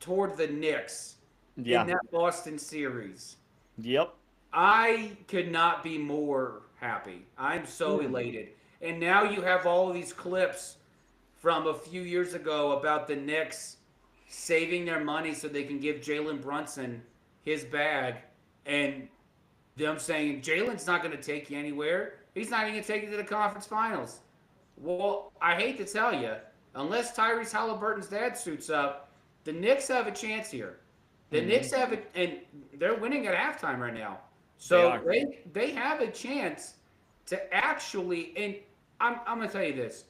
toward the Knicks in yeah, that Boston series. yep. I could not be more happy. I'm so Mm. elated. And now you have all of these clips from a few years ago about the Knicks saving their money so they can give Jalen Brunson his bag, and them saying Jalen's not going to take you anywhere. He's not even going to take you to the conference finals. Well, I hate to tell you, unless Tyrese Halliburton's dad suits up, the Knicks have a chance here. The Hmm. Knicks have it, and they're winning at halftime right now. They So are. they have a chance to actually, and I'm gonna tell you this: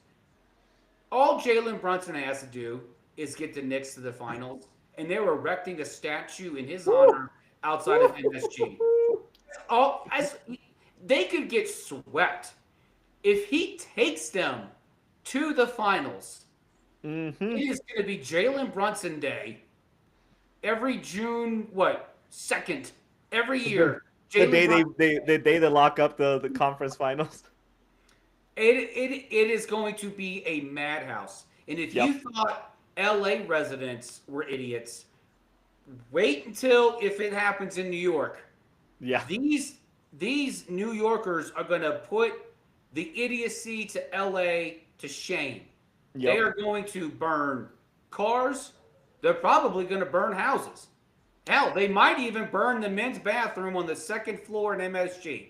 all Jalen Brunson has to do is get the Knicks to the finals, and they're erecting a statue in his Woo! honor outside of MSG. Woo! All as they could get swept if he takes them to the finals. Mm-hmm. It is going to be Jalen Brunson Day every June what second every The, year. the Jalen day Brunson. the day they lock up the conference finals. It is going to be a madhouse. And if you Yep. thought LA residents were idiots, wait until if it happens in New York. Yeah. These New Yorkers are going to put the idiocy to LA to shame. They Yep. are going to burn cars. They're probably going to burn houses. Hell, they might even burn the men's bathroom on the second floor in MSG.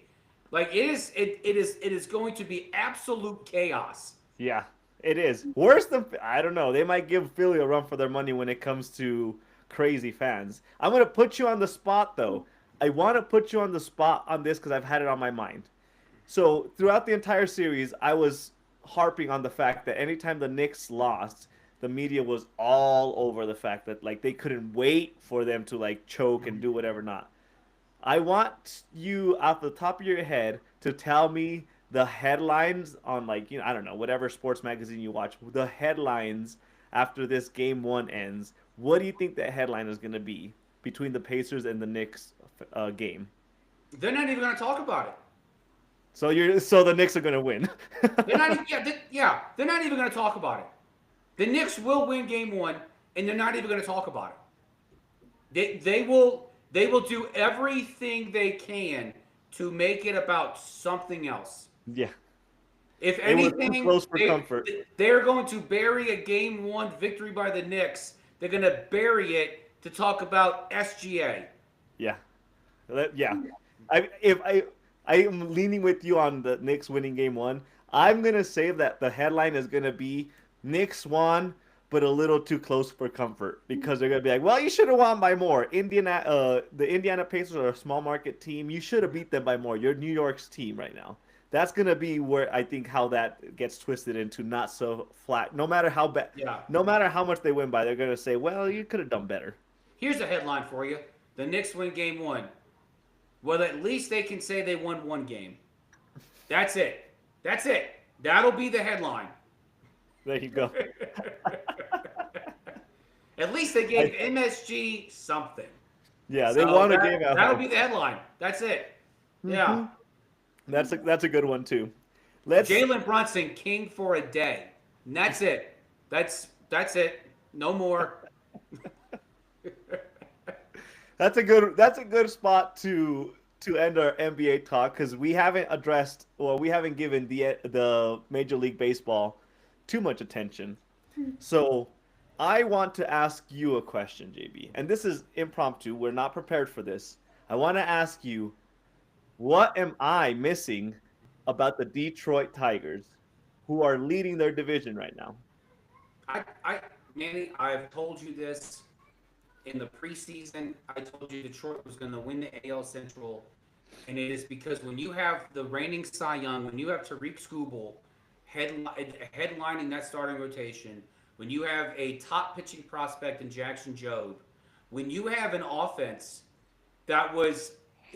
Like it is going to be absolute chaos. Yeah. It is worse than I don't know. They might give Philly a run for their money when it comes to crazy fans. I'm gonna put you on the spot though. I want to put you on the spot on this because I've had it on my mind. So throughout the entire series, I was harping on the fact that anytime the Knicks lost, the media was all over the fact that like they couldn't wait for them to like choke and do whatever not. I want you off the top of your head to tell me the headlines on like I don't know whatever sports magazine you watch. The headlines after this game one ends. What do you think the headline is going to be between the Pacers and the Knicks game? They're not even going to talk about it. So the Knicks are going to win. They're not even they're not even going to talk about it. The Knicks will win game 1 and they're not even going to talk about it. They will do everything they can to make it about something else. Yeah. If It was too anything, close for comfort. they're going to bury a game 1 victory by the Knicks. They're going to bury it to talk about SGA. Yeah. Yeah. I am leaning with you on the Knicks winning game one. I'm gonna say that the headline is gonna be Knicks won, but a little too close for comfort because they're gonna be like, well, you should have won by more. The Indiana Pacers are a small market team. You should have beat them by more. You're New York's team right now. That's gonna be where I think how that gets twisted into not so flat. No matter how bad, Yeah. no matter how much they win by, they're gonna say, well, you could have done better. Here's a headline for you: the Knicks win game 1. Well, at least they can say they won one game. That's it. That's it. That'll be the headline. There you go. At least they gave MSG something. Yeah, they So won a game at that'll home. be the headline. That's it. Mm-hmm. Yeah. That's a good one too. Let's Jalen Brunson, king for a day. And that's it. That's it. No more. that's a good spot to end our NBA talk because we haven't addressed or we haven't given the Major League Baseball too much attention. So I want to ask you a question, JB, and this is impromptu. We're not prepared for this. I want to ask you, what am I missing about the Detroit Tigers, who are leading their division right now? I Manny, I've told you this in the preseason, I told you Detroit was going to win the AL Central, and it is because when you have the reigning Cy Young, when you have Tariq Skubal headlining that starting rotation, when you have a top pitching prospect in Jackson Jobe, when you have an offense that was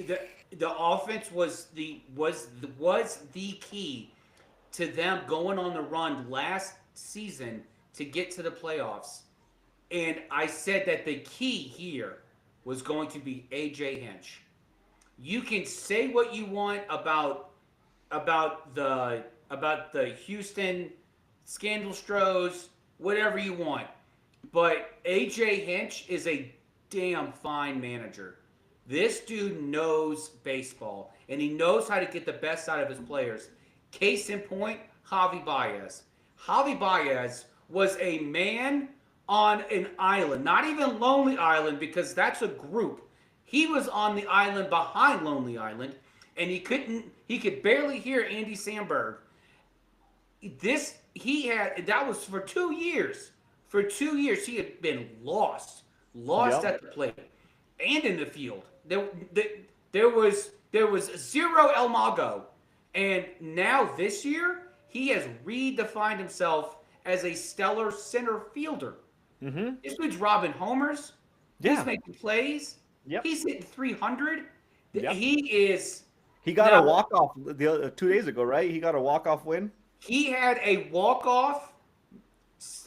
the the offense was the key to them going on the run last season to get to the playoffs. And I said that the key here was going to be AJ Hinch. You can say what you want about the Houston scandal stros, whatever you want. But AJ Hinch is a damn fine manager. This dude knows baseball, and he knows how to get the best out of his players. Case in point, Javi Baez. Javi Baez was a man on an island, not even Lonely Island because that's a group. He was on the island behind Lonely Island, and he could barely hear Andy Samberg. That was for 2 years. For 2 years, he had been lost Yep. at the plate and in the field. There was zero El Mago, and now this year he has redefined himself as a stellar center fielder. Mm-hmm. This dude's robbing homers. He's Yeah. making plays. Yep. He's hitting 300. Yep. He is He got a now. walk off 2 days ago, right? He got a walk off win. He had a walk off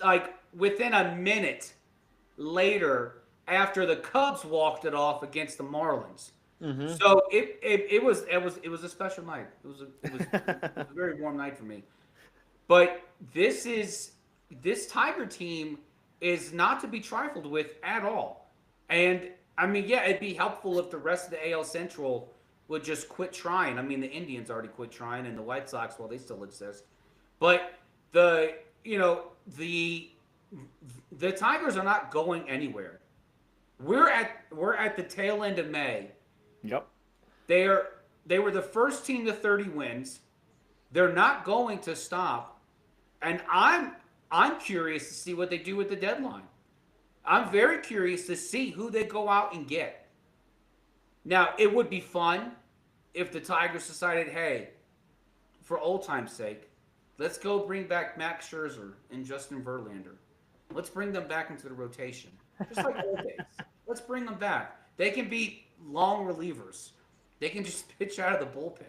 like within a minute later after the Cubs walked it off against the Marlins. Mm-hmm. So it was a special night. It was a very warm night for me. But this Tiger team is not to be trifled with at all. And I mean, yeah, it'd be helpful if the rest of the AL Central would just quit trying. I mean, the Indians already quit trying, and the White Sox, well, they still exist. But the you know the Tigers are not going anywhere. We're at the tail end of May. Yep. They were the first team to 30 wins. They're not going to stop, and I'm curious to see what they do with the deadline. I'm very curious to see who they go out and get. Now, it would be fun if the Tigers decided, hey, for old time's sake, let's go bring back Max Scherzer and Justin Verlander. Let's bring them back into the rotation, just like old days. Let's bring them back. They can be long relievers. They can just pitch out of the bullpen.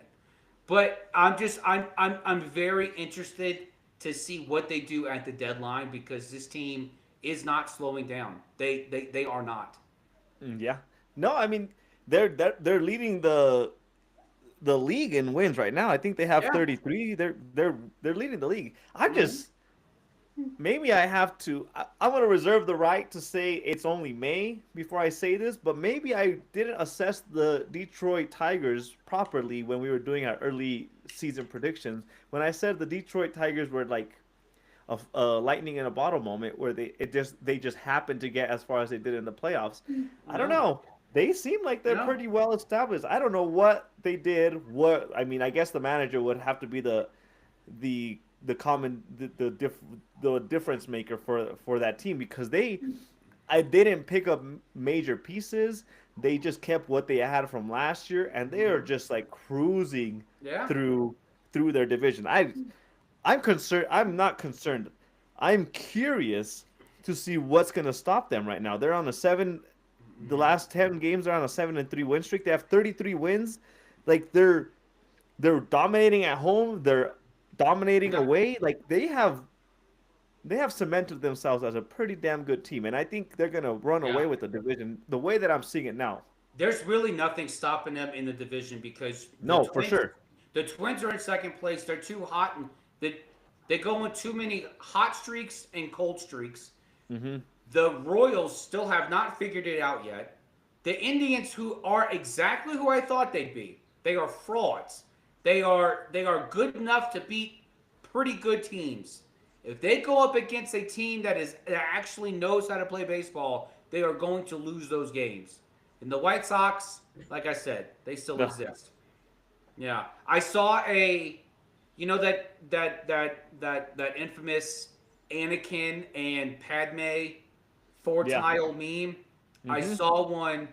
But I'm very interested to see what they do at the deadline because this team is not slowing down. They are not. Yeah. No, I mean they're leading the league in wins right now. I think they have Yeah. 33. They're leading the league. I Mhm. just maybe I have to. I want to reserve the right to say it's only May before I say this, but maybe I didn't assess the Detroit Tigers properly when we were doing our early season predictions. When I said the Detroit Tigers were like a lightning in a bottle moment where they just happened to get as far as they did in the playoffs. I don't No. know. They seem like they're No. pretty well established. I don't know what they did. What I mean, I guess the manager would have to be the common the difference maker for that team because they didn't pick up major pieces. They just kept what they had from last year, and they are just like cruising Yeah. through their division. I'm concerned. I'm not concerned. I'm curious to see what's going to stop them right now. They're on a seven. The last 10 games are on a 7-3 win streak. They have 33 wins. Like they're dominating at home. They're dominating Yeah. away. Like they have cemented themselves as a pretty damn good team, and I think they're gonna run away Yeah. with the division the way that I'm seeing it now. There's really nothing stopping them in the division because the No, for Twins sure. the Twins are in second place. They're too hot and they go in too many hot streaks and cold streaks. Hmm. The Royals still have not figured it out yet. The Indians, who are exactly who I thought they'd be, they are frauds. They are good enough to beat pretty good teams. If they go up against a team that actually knows how to play baseball, they are going to lose those games. And the White Sox, like I said, they still No. exist. Yeah, I saw that infamous Anakin and Padme four Yeah. tile meme. I Mm-hmm. saw one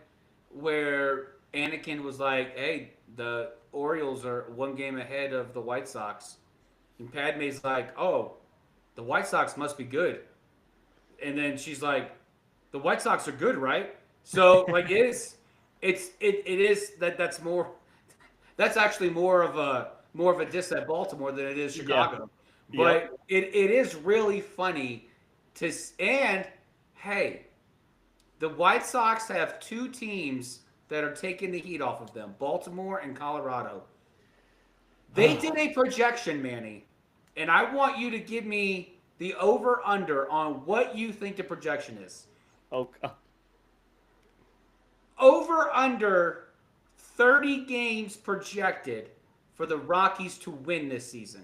where Anakin was like, "Hey, the Orioles are one game ahead of the White Sox," and Padme's like, "Oh, the White Sox must be good." And then she's like, "The White Sox are good, right?" So like it is that's more that's actually more of a diss at Baltimore than it is Yeah. Chicago. Yep. But it is really funny and hey, the White Sox have two teams that are taking the heat off of them, Baltimore and Colorado. They did a projection, Manny, and I want you to give me the over under on what you think the projection is. Oh, God. Over under 30 games projected for the Rockies to win this season.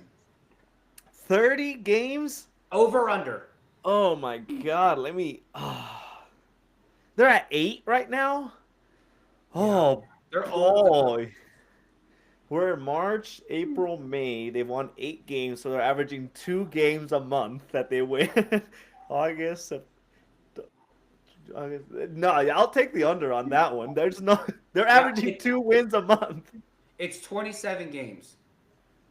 30 games? Over under. Oh my God. Let me. They're at 8 right now? Yeah. Oh They're over. boy. We're in March, April, May. They've won 8 games, so they're averaging 2 games a month that they win. August, August. No, I'll take the under on that one. There's no. They're Yeah, averaging 2 wins a month. it's 27 games.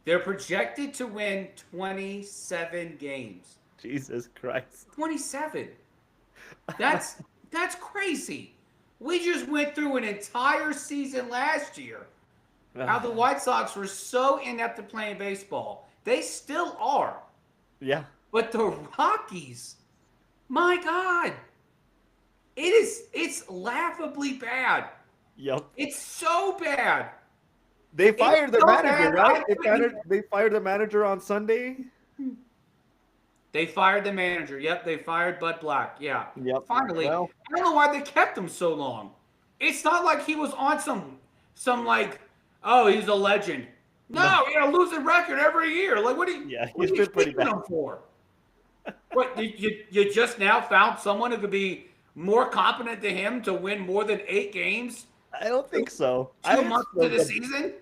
They're projected to win 27 games. Jesus Christ. 27. That's crazy. We just went through an entire season last year. How the White Sox were so inept at playing baseball. They still are. Yeah. But the Rockies, my God, it's laughably bad. Yep. It's so bad. They It's fired their so manager, bad. right? I couldn't. They fired the manager on Sunday. They fired the manager. Yep, they fired Bud Black. Yeah. Yep. Finally, Well, I don't know why they kept him so long. It's not like he was on some like, oh, he's a legend. no. No, he had a losing record every year. Like, Yeah, what he's are you been pretty keeping bad. him for? What you just now found someone who could be more competent than him to win more than 8 games I don't think so. two months into the season?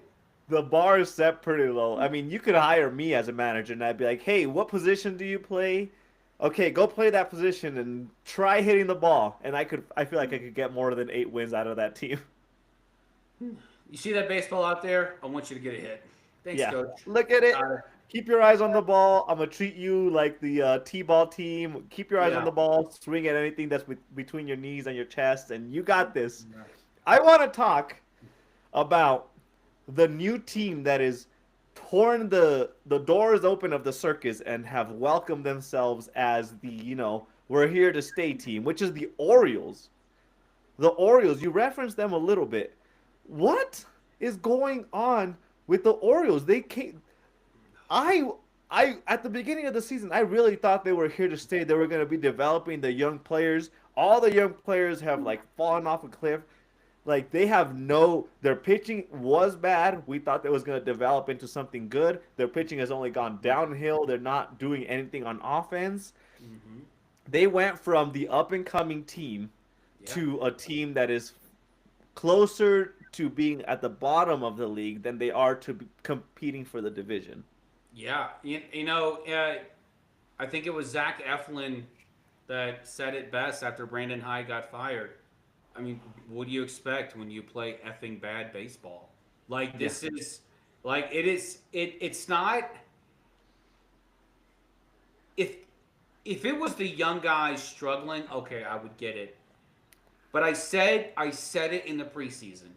The bar is set pretty low. I mean, you could hire me as a manager, and I'd be like, "Hey, what position do you play? Okay, go play that position and try hitting the ball." And I feel like I could get more than 8 wins out of that team. You see that baseball out there? I want you to get a hit. Thanks, Yeah, coach. look at it. Uh, Keep your eyes on the ball. I'm gonna treat you like the T-ball team. Keep your eyes on yeah. the ball. Swing at anything that's between your knees and your chest, and you got this. I want to talk about the new team that is torn the doors open of the circus and have welcomed themselves as the we're here to stay team, which is the Orioles. The Orioles, you referenced them a little bit. What is going on with the Orioles? They came. I I at the beginning of the season, I really thought they were here to stay. They were going to be developing the young players. All the young players have like fallen off a cliff. Like they have no, their pitching was bad. We thought that was going to develop into something good. Their pitching has only gone downhill. They're not doing anything on offense. Mm-hmm. They went from the up and coming team Yeah. to a team that is closer to being at the bottom of the league than they are to be competing for the division. Yeah. I think it was Zach Eflin that said it best after Brandon Hyde got fired. I mean, what do you expect when you play effing bad baseball? Like Yeah. this is like it is it's not if if it was the young guys struggling, okay, I would get it. But I said it in the preseason.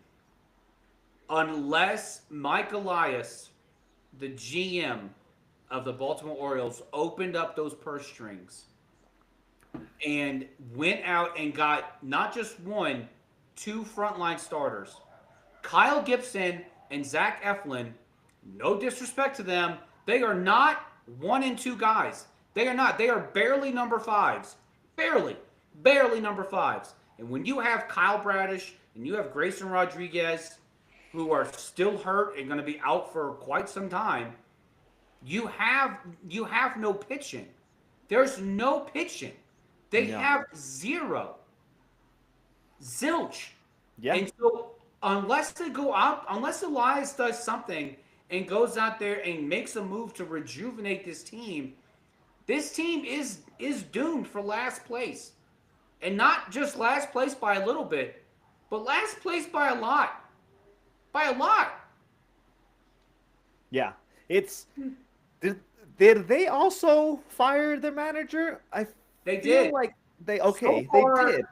Unless Mike Elias, the GM of the Baltimore Orioles, opened up those purse strings and went out and got not just one, two frontline starters. Kyle Gibson and Zach Eflin, no disrespect to them, they are not 1 and 2 guys. They are not. They are barely number fives. Barely. Barely number fives. And when you have Kyle Bradish and you have Grayson Rodriguez, who are still hurt and going to be out for quite some time, you have no pitching. There's no pitching. They No. have zero. Zilch. Yeah. And so unless they go out, unless Elias does something and goes out there and makes a move to rejuvenate this team is doomed for last place. And not just last place by a little bit, but last place by a lot. By a lot. Yeah, it's did did they also fire their manager? I They feel did. like they So okay, they far, did.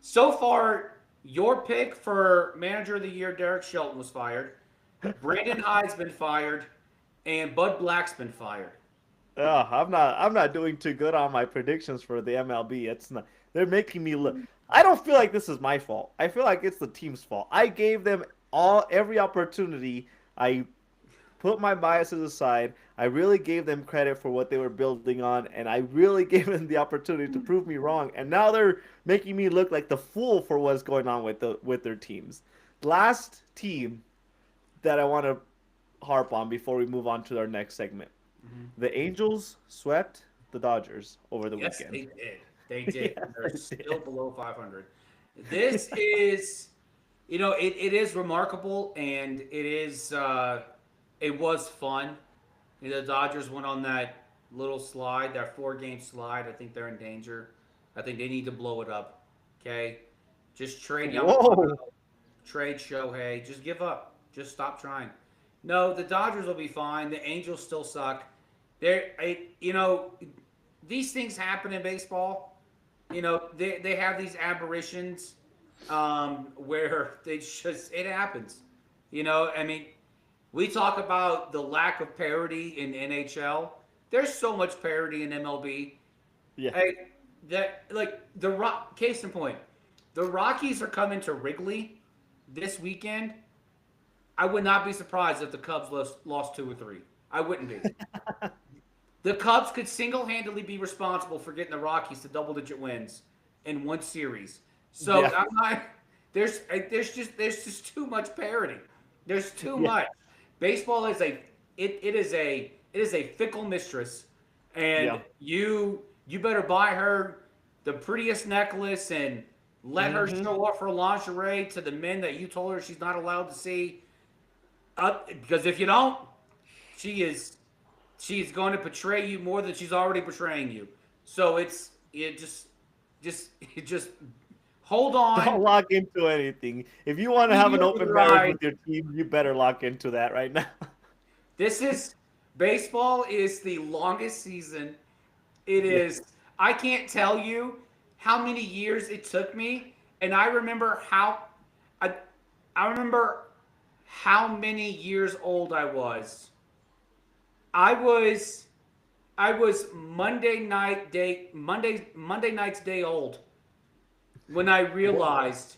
so far, your pick for manager of the year, Derek Shelton, was fired. Brandon Hyde's been fired, and Bud Black's been fired. I'm not doing too good on my predictions for the MLB. It's not they're making me look. I don't feel like this is my fault. I feel like it's the team's fault. I gave them every opportunity. I put my biases aside. I really gave them credit for what they were building on, and I really gave them the opportunity to prove me wrong. And now they're making me look like the fool for what's going on with their teams. Last team that I want to harp on before we move on to our next segment. Mm-hmm. The Angels swept the Dodgers over the Yes, weekend. they did. They did. Yes, They're they still did. below 500. This is, it is remarkable, and it was fun. The Dodgers went on that little slide, that 4-game slide. I think they're in danger. I think they need to blow it up. Okay, just trade Whoa. Yamamoto, trade Shohei. Just give up. Just stop trying. No, the Dodgers will be fine. The Angels still suck. These things happen in baseball. They have these aberrations where it happens. I mean, we talk about the lack of parity in NHL. There's so much parity in MLB. Yeah. Hey, that like the Rock. Case in point, the Rockies are coming to Wrigley this weekend. I would not be surprised if the Cubs lost 2 or 3. I wouldn't be. The Cubs could single-handedly be responsible for getting the Rockies to double-digit wins in one series. So Yeah. I'm not. There's just too much parity. There's too Yeah. much. Baseball is a fickle mistress, and Yeah. you better buy her the prettiest necklace and let her Mm-hmm. show off her lingerie to the men that you told her she's not allowed to see. Because if you don't, she is she's going to betray you more than she's already betraying you. So just hold on. Don't lock into anything. If you want to have an Enjoy the open marriage ride. with your team, you better lock into that right now. This is baseball is the longest season. It Yeah. is. I can't tell you how many years it took me, and I I remember how many years old I was. I was I was Monday night's day old when I realized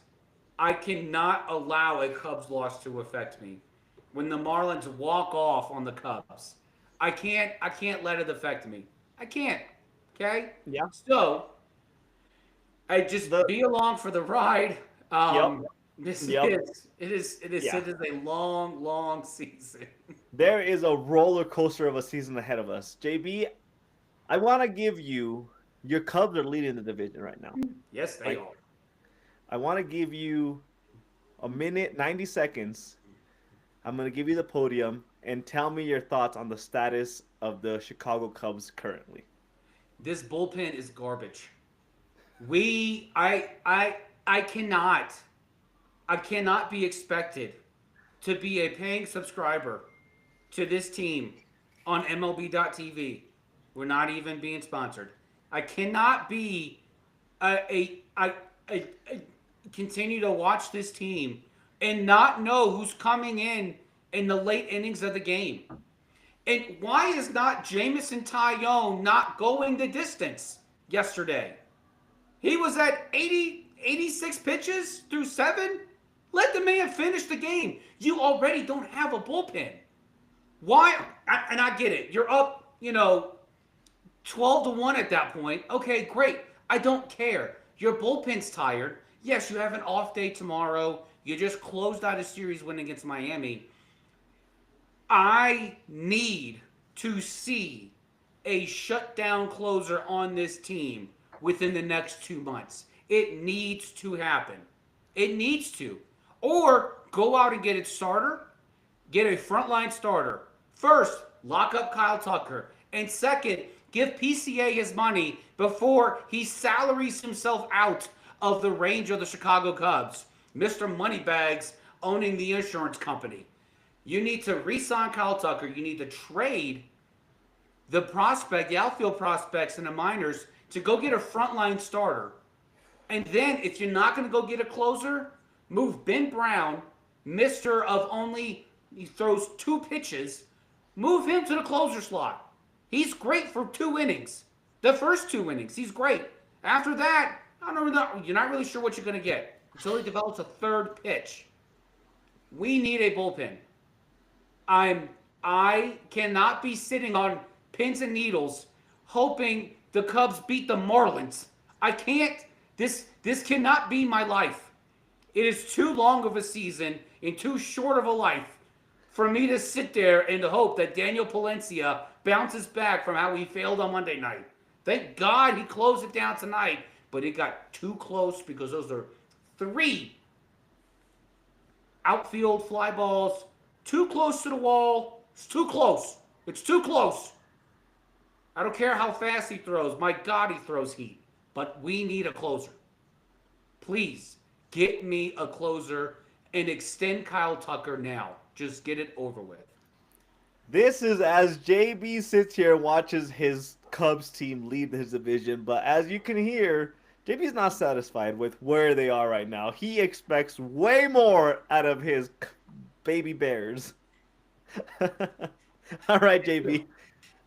I cannot allow a Cubs loss to affect me. When the Marlins walk off on the Cubs, I can't let it affect me. I can't. Okay? Yeah. So I just The be along for the ride. Yep. This Yep. is it is it is Yeah. it is a long, long season. There is a roller coaster of a season ahead of us. JB, I want to give you your Cubs are leading the division right now. Yes, they Like are. I want to give you a minute, 90 seconds. I'm going to give you the podium and tell me your thoughts on the status of the Chicago Cubs currently. This bullpen is garbage. We I cannot be expected to be a paying subscriber to this team on MLB.TV. We're not even being sponsored. I cannot be a continue to watch this team and not know who's coming in the late innings of the game. And why is not Jamison Tyone not going the distance yesterday? He was at 86 pitches through 7. Let the man finish the game. You already don't have a bullpen. Why? And I get it. You're up, 12-1 at that point. Okay, great. I don't care. Your bullpen's tired. Yes, you have an off day tomorrow. You just closed out a series win against Miami. I need to see a shutdown closer on this team within the next 2 months. It needs to happen. It needs to. Or go out and get a starter, get a frontline starter. First, lock up Kyle Tucker. And second, give PCA his money before he salaries himself out of the range of the Chicago Cubs, Mr. Moneybags owning the insurance company. You need to re-sign Kyle Tucker. You need to trade the outfield prospects and the minors to go get a frontline starter. And then if you're not going to go get a closer, move Ben Brown, Mister of only he throws 2 pitches, move him to the closer slot. He's great for 2 innings. The first 2 innings, he's great. After that, I don't know, you're not really sure what you're going to get until he develops a third pitch. We need a bullpen. I cannot be sitting on pins and needles hoping the Cubs beat the Marlins. I can't. This cannot be my life. It is too long of a season and too short of a life for me to sit there and to hope that Daniel Palencia bounces back from how he failed on Monday night. Thank God he closed it down tonight, but it got too close because those are 3 outfield fly balls, too close to the wall. It's too close. It's too close. I don't care how fast he throws. My God, he throws heat. But we need a closer. Please get me a closer and extend Kyle Tucker now. Just get it over with. This is as JB sits here and watches his Cubs team lead his division, but as you can hear, JB's not satisfied with where they are right now. He expects way more out of his baby Bears. All right, JB,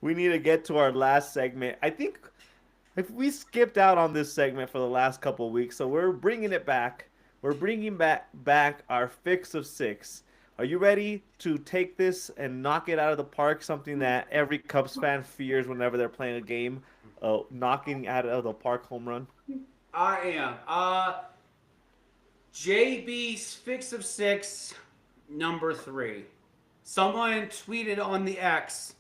we need to get to our last segment. I think if we skipped out on this segment for the last couple of weeks, so we're bringing it back. We're bringing back our fix of 6. Are you ready to take this and knock it out of the park? Something that every Cubs fan fears whenever they're playing a game, knocking out of the park home run. I am. JB's fix of 6, number 3. Someone tweeted on the X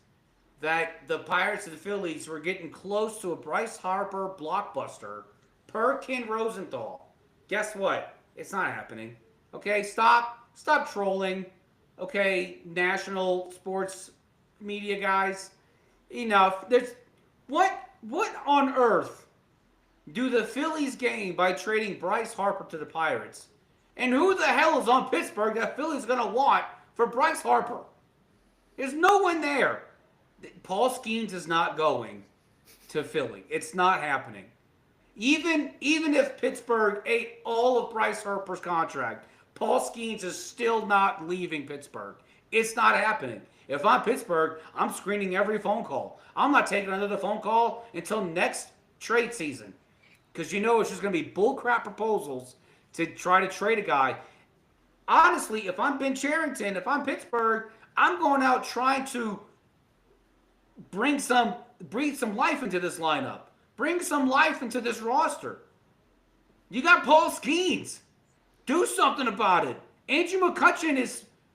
that the Pirates and the Phillies were getting close to a Bryce Harper blockbuster per Ken Rosenthal. Guess what? It's not happening. Okay, stop trolling. Okay, national sports media guys. Enough. There's what on earth do the Phillies gain by trading Bryce Harper to the Pirates? And who the hell is on Pittsburgh that Philly's going to want for Bryce Harper? There's no one there. Paul Skeens is not going to Philly. It's not happening. Even if Pittsburgh ate all of Bryce Harper's contract, Paul Skeens is still not leaving Pittsburgh. It's not happening. If I'm Pittsburgh, I'm screening every phone call. I'm not taking another phone call until next trade season. Because you know it's just going to be bullcrap proposals to try to trade a guy. Honestly, if I'm Ben Cherington, if I'm Pittsburgh, I'm going out trying to breathe some life into this lineup. Bring some life into this roster. You got Paul Skeens. Do something about it. Andrew McCutchen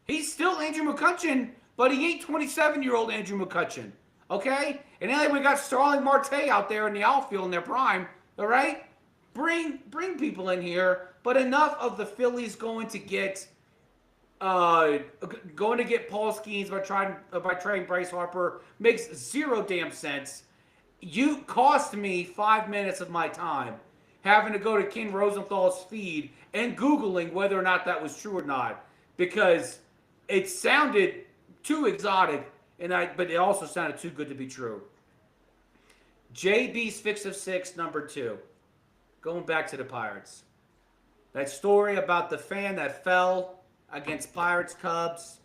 he's still Andrew McCutchen, but he ain't 27-year-old Andrew McCutchen. Okay? And then we got Starling Marte out there in the outfield in their prime. All right? Bring people in here, but enough of the Phillies going to get Paul Skeens by trading Bryce Harper makes zero damn sense. You cost me 5 minutes of my time having to go to Ken Rosenthal's feed and Googling whether or not that was true or not, because it sounded too exotic, but it also sounded too good to be true. JB's fix of 6, number 2. Going back to the Pirates. That story about the fan that fell against Pirates Cubs.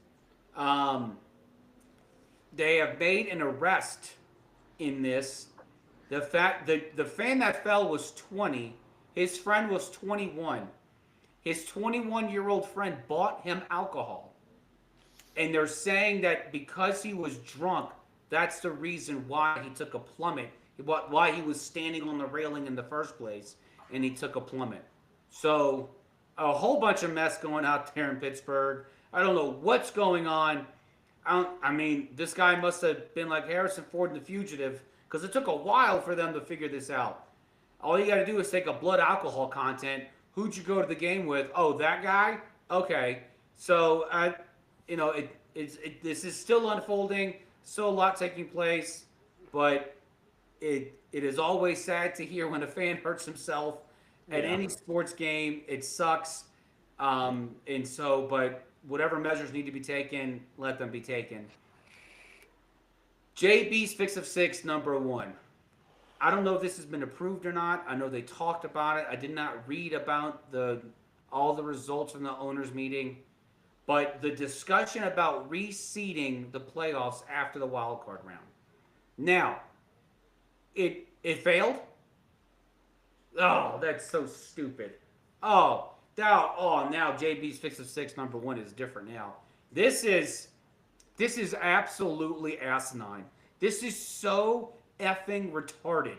They have made an arrest in this. The fan that fell was 20. His friend was 21. His 21-year-old friend bought him alcohol. And they're saying that because he was drunk, that's the reason why he took a plummet. Why he was standing on the railing in the first place, and he took a plummet. So a whole bunch of mess going out there in Pittsburgh. I don't know what's going on. I mean, this guy must have been like Harrison Ford in The Fugitive, because it took a while for them to figure this out. All you got to do is take a blood alcohol content. Who'd you go to the game with? Oh, that guy? Okay. So, this is still unfolding. Still a lot taking place. But it is always sad to hear when a fan hurts himself. at Yeah. any sports game. It sucks. And so, but whatever measures need to be taken, let them be taken. JB's fix of six, number one. I don't know if this has been approved or not. I know they talked about it. I did not read about the all the results from the owners meeting, but the discussion about reseeding the playoffs after the wild card round. Now, it failed. Oh, that's so stupid. Now JB's fix of six number one is different now. This is this is absolutely asinine. This is so effing retarded.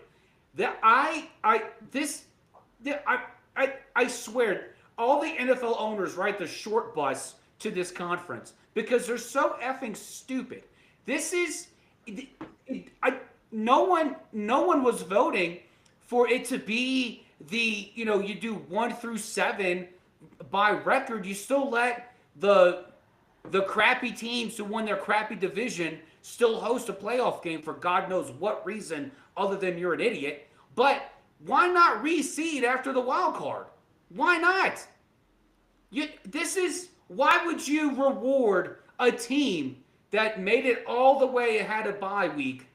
That I this that I swear all the NFL owners ride the short bus to this conference because they're so effing stupid. This is I no one was voting for it to be the you do 1 through 7 by record. You still let the crappy teams who won their crappy division still host a playoff game for God knows what reason other than you're an idiot. But why not reseed after the wild card? Why not? This is why would you reward a team that made it all the way ahead of bye week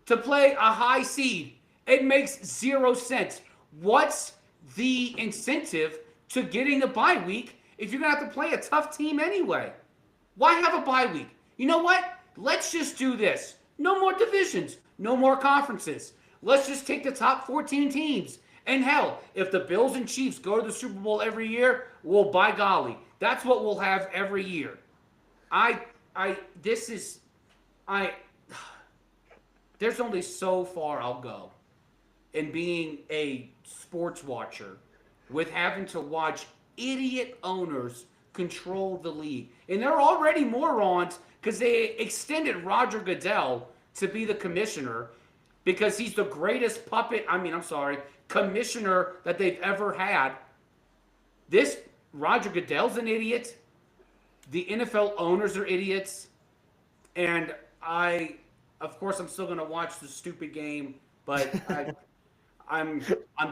to play a high seed? It makes zero sense. What's the incentive to getting a bye week if you're gonna have to play a tough team anyway? Why have a bye week? You know what? Let's just do this. No more divisions, no more conferences. Let's just take the top 14 teams. And hell, if the Bills and Chiefs go to the Super Bowl every year, well, by golly, that's what we'll have every year. I, this is, I, there's only so far I'll go in being a sports watcher with having to watch idiot owners control the league. And they're already morons because they extended Roger Goodell to be the commissioner because he's the greatest commissioner that they've ever had. This Roger Goodell's an idiot. The NFL owners are idiots. And of course, I'm still going to watch the stupid game, but I'm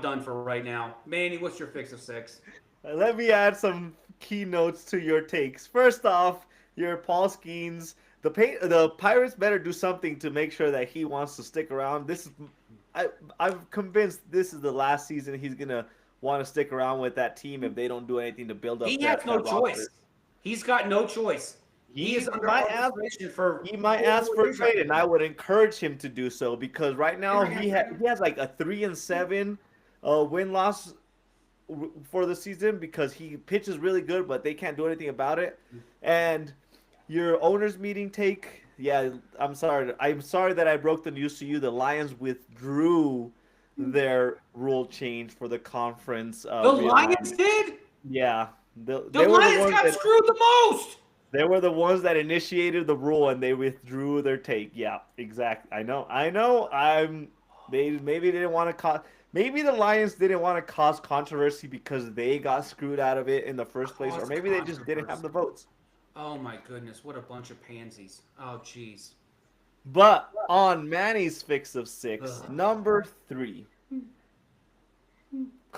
done for right now. Manny, what's your fix of six? Let me add some keynotes to your takes. First off, your Paul Skeens. The Pirates better do something to make sure that he wants to stick around. I'm convinced this is the last season he's gonna want to stick around with that team if they don't do anything to build up. He has no choice. Roster. He's got no choice. He is under arbitration for. He might ask for a trade, and I would encourage him to do so because right now he has like a 3-7 win-loss for the season because he pitches really good, but they can't do anything about it. And your owners meeting take, yeah, I'm sorry that I broke the news to you. The Lions withdrew their rule change for the conference. The Lions did? Yeah. The Lions got screwed the most. They were the ones that initiated the rule, and they withdrew their take. Yeah, exactly. I know. Maybe they didn't want to cause. Maybe the Lions didn't want to cause controversy because they got screwed out of it in the first place, or maybe they just didn't have the votes. Oh my goodness, what a bunch of pansies. Oh jeez. But on Manny's fix of six, number 3.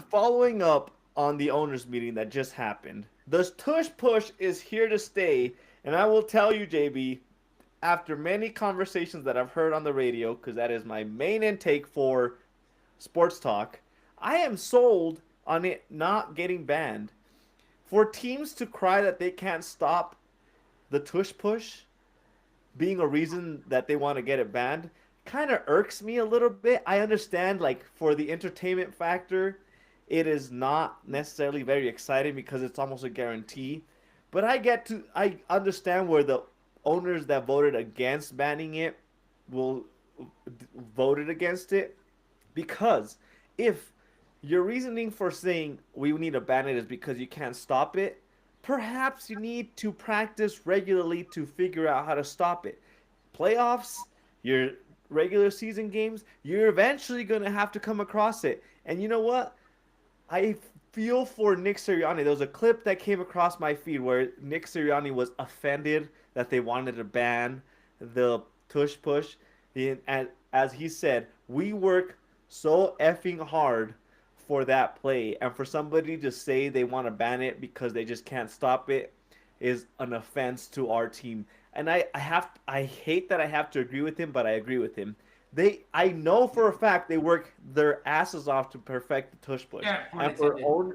Following up on the owners meeting that just happened, the tush push is here to stay, and I will tell you, JB, after many conversations that I've heard on the radio, because that is my main intake for sports talk, I am sold on it not getting banned. For teams to cry that they can't stop the tush push being a reason that they want to get it banned kind of irks me a little bit. I understand, like, for the entertainment factor, it is not necessarily very exciting because it's almost a guarantee. But I understand where the owners that voted against banning it voted against it, because if your reasoning for saying we need to ban it is because you can't stop it, perhaps you need to practice regularly to figure out how to stop it. Playoffs, your regular season games, you're eventually going to have to come across it. And you know what? I feel for Nick Sirianni. There was a clip that came across my feed where Nick Sirianni was offended that they wanted to ban the tush push. And as he said, we work so effing hard for that play, and for somebody to say they want to ban it because they just can't stop it is an offense to our team. And I hate that I have to agree with him, but I agree with him. I know for a fact they work their asses off to perfect the tush push, Yeah, pun and for intended. own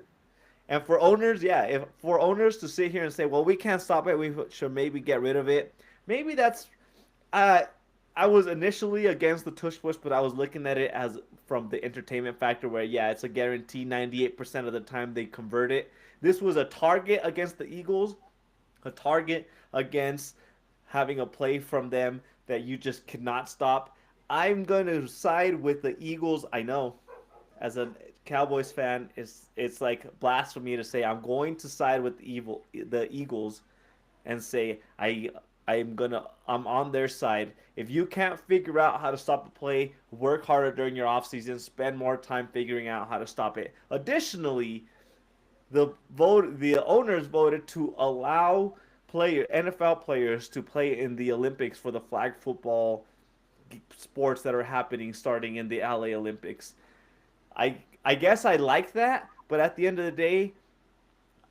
and for owners, yeah, if for owners to sit here and say, well, we can't stop it, we should maybe get rid of it. Maybe that's uh, I was initially against the tush push, but I was looking at it as from the entertainment factor, where yeah, it's a guarantee 98% of the time they convert it. This was a target against the Eagles, a target against having a play from them that you just cannot stop. I'm going to side with the Eagles. I know, as a Cowboys fan, it's like blasphemy to say I'm going to side with the Eagles and say I'm on their side. If you can't figure out how to stop a play, work harder during your offseason, spend more time figuring out how to stop it. Additionally, the owners voted to allow NFL players to play in the Olympics for the flag football sports that are happening starting in the LA Olympics. I guess I like that, but at the end of the day,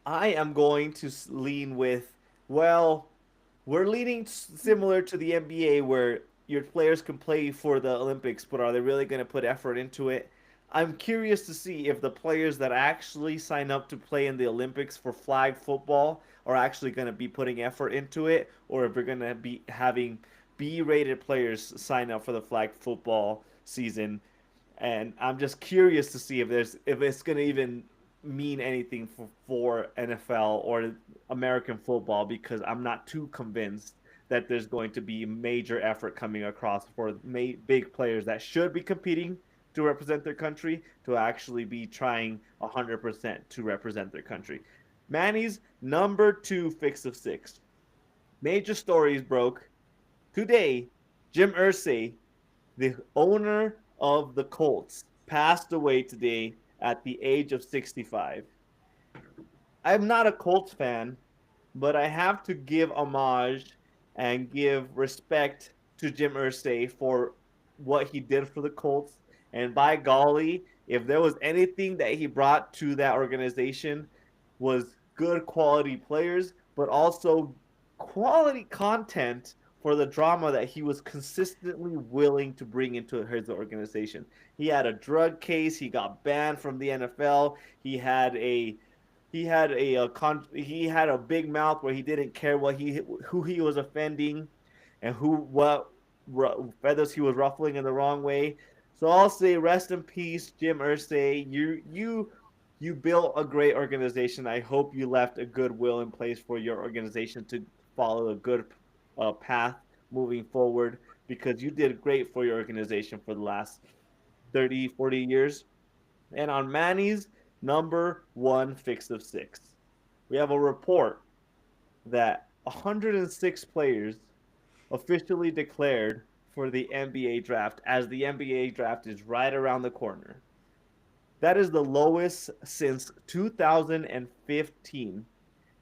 I am going to lean with, well, we're leaning similar to the NBA where your players can play for the Olympics, but are they really going to put effort into it? I'm curious to see if the players that actually sign up to play in the Olympics for flag football are actually going to be putting effort into it, or if we're going to be having B-rated players sign up for the flag football season. And I'm just curious to see if it's going to even mean anything for NFL or American football, because I'm not too convinced that there's going to be major effort coming across for big players that should be competing to represent their country to actually be trying 100% to represent their country. Manny's number 2 fix of 6. Major stories broke today. Jim Irsay, the owner of the Colts, passed away today at the age of 65. I'm not a Colts fan, but I have to give homage and give respect to Jim Irsay for what he did for the Colts. And by golly, if there was anything that he brought to that organization, was good quality players, but also quality content for the drama that he was consistently willing to bring into his organization. He had a drug case. He got banned from the NFL. He had a big mouth where he didn't care who he was offending, and what feathers he was ruffling in the wrong way. So I'll say rest in peace, Jim Irsay. You built a great organization. I hope you left a good will in place for your organization to follow a good path moving forward, because you did great for your organization for the last 30, 40 years. And on Manny's number 1 fix of 6, we have a report that 106 players officially declared for the NBA draft, as the NBA draft is right around the corner. That is the lowest since 2015.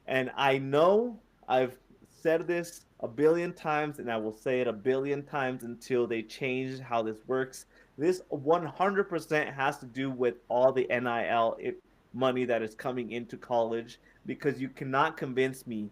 And I know I've said this a billion times, and I will say it a billion times until they change how this works. This 100% has to do with all the NIL money that is coming into college, because you cannot convince me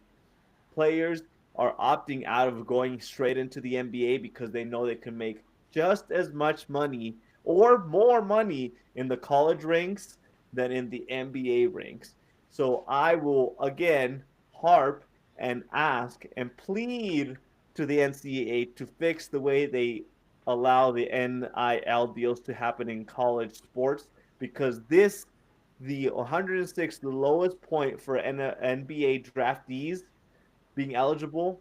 players are opting out of going straight into the NBA because they know they can make just as much money or more money in the college ranks than in the NBA ranks. So I will again harp and ask and plead to the NCAA to fix the way they allow the NIL deals to happen in college sports, because the 106, the lowest point for NBA draftees being eligible,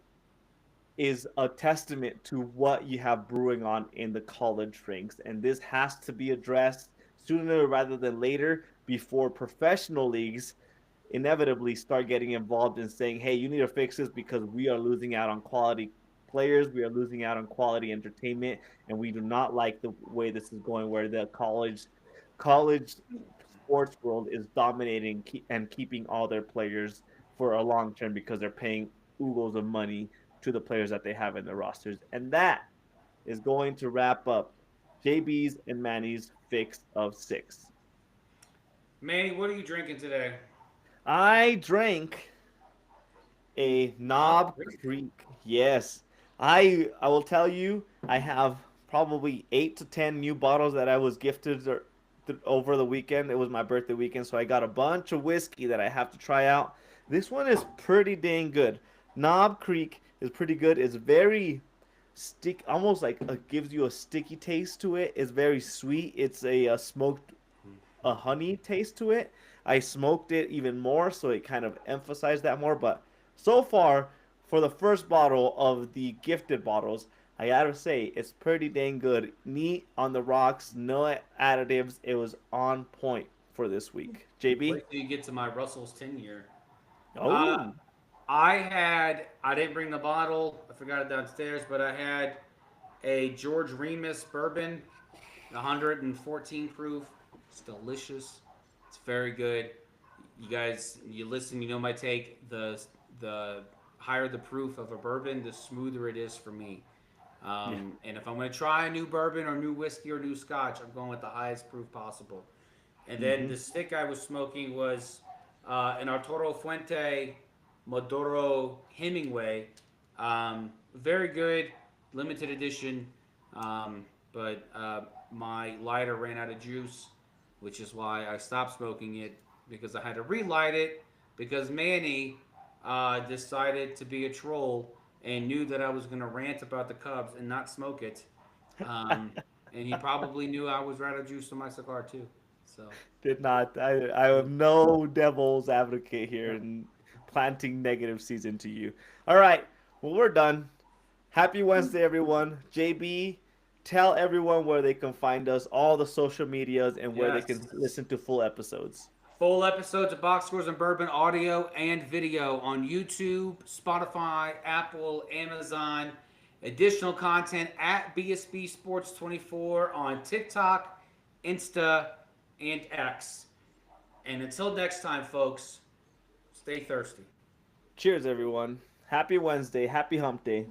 is a testament to what you have brewing on in the college ranks. And this has to be addressed sooner rather than later, before professional leagues inevitably start getting involved in saying, hey, you need to fix this because we are losing out on quality players, we are losing out on quality entertainment, and we do not like the way this is going, where the college sports world is dominating and keeping all their players for a long term because they're paying oogles of money to the players that they have in their rosters. And that is going to wrap up JB's and Manny's fix of 6. Manny, what are you drinking today? I drank a Knob Knob Creek. Creek. Yes. I will tell you, I have probably 8 to 10 new bottles that I was gifted over the weekend. It was my birthday weekend, so I got a bunch of whiskey that I have to try out. This one is pretty dang good. Knob Creek is pretty good. It's very stick, almost like gives you a sticky taste to it. It's very sweet. It's a smoked a honey taste to it. I smoked it even more, so it kind of emphasized that more. But so far, for the first bottle of the gifted bottles, I gotta say it's pretty dang good. Neat on the rocks, no additives. It was on point for this week. JB? Wait till you get to my Russell's 10 year. Uh, Oh, I didn't bring the bottle. I forgot it downstairs, but I had a George Remus bourbon, 114 proof. It's delicious. It's very good. You guys, you listen, you know my take. The higher the proof of a bourbon, the smoother it is for me. yeah. And if I'm going to try a new bourbon or new whiskey or new scotch, I'm going with the highest proof possible. And then Mm-hmm. the stick I was smoking was an Arturo Fuente Maduro Hemingway. Very good, limited edition. But my lighter ran out of juice, which is why I stopped smoking it because I had to relight it because Manny decided to be a troll and knew that I was going to rant about the Cubs and not smoke it. Um, and he probably knew I was out of juice on my cigar too. So. Did not. I am no devil's advocate here and planting negative seeds into you. All right. Well, we're done. Happy Wednesday, everyone. JB, tell everyone where they can find us, all the social medias, and where they Yes. can listen to full episodes. Full episodes of Box Scores and Bourbon audio and video on YouTube, Spotify, Apple, Amazon. Additional content at BSB Sports 24 on TikTok, Insta, and X. And until next time, folks, stay thirsty. Cheers, everyone. Happy Wednesday. Happy hump day.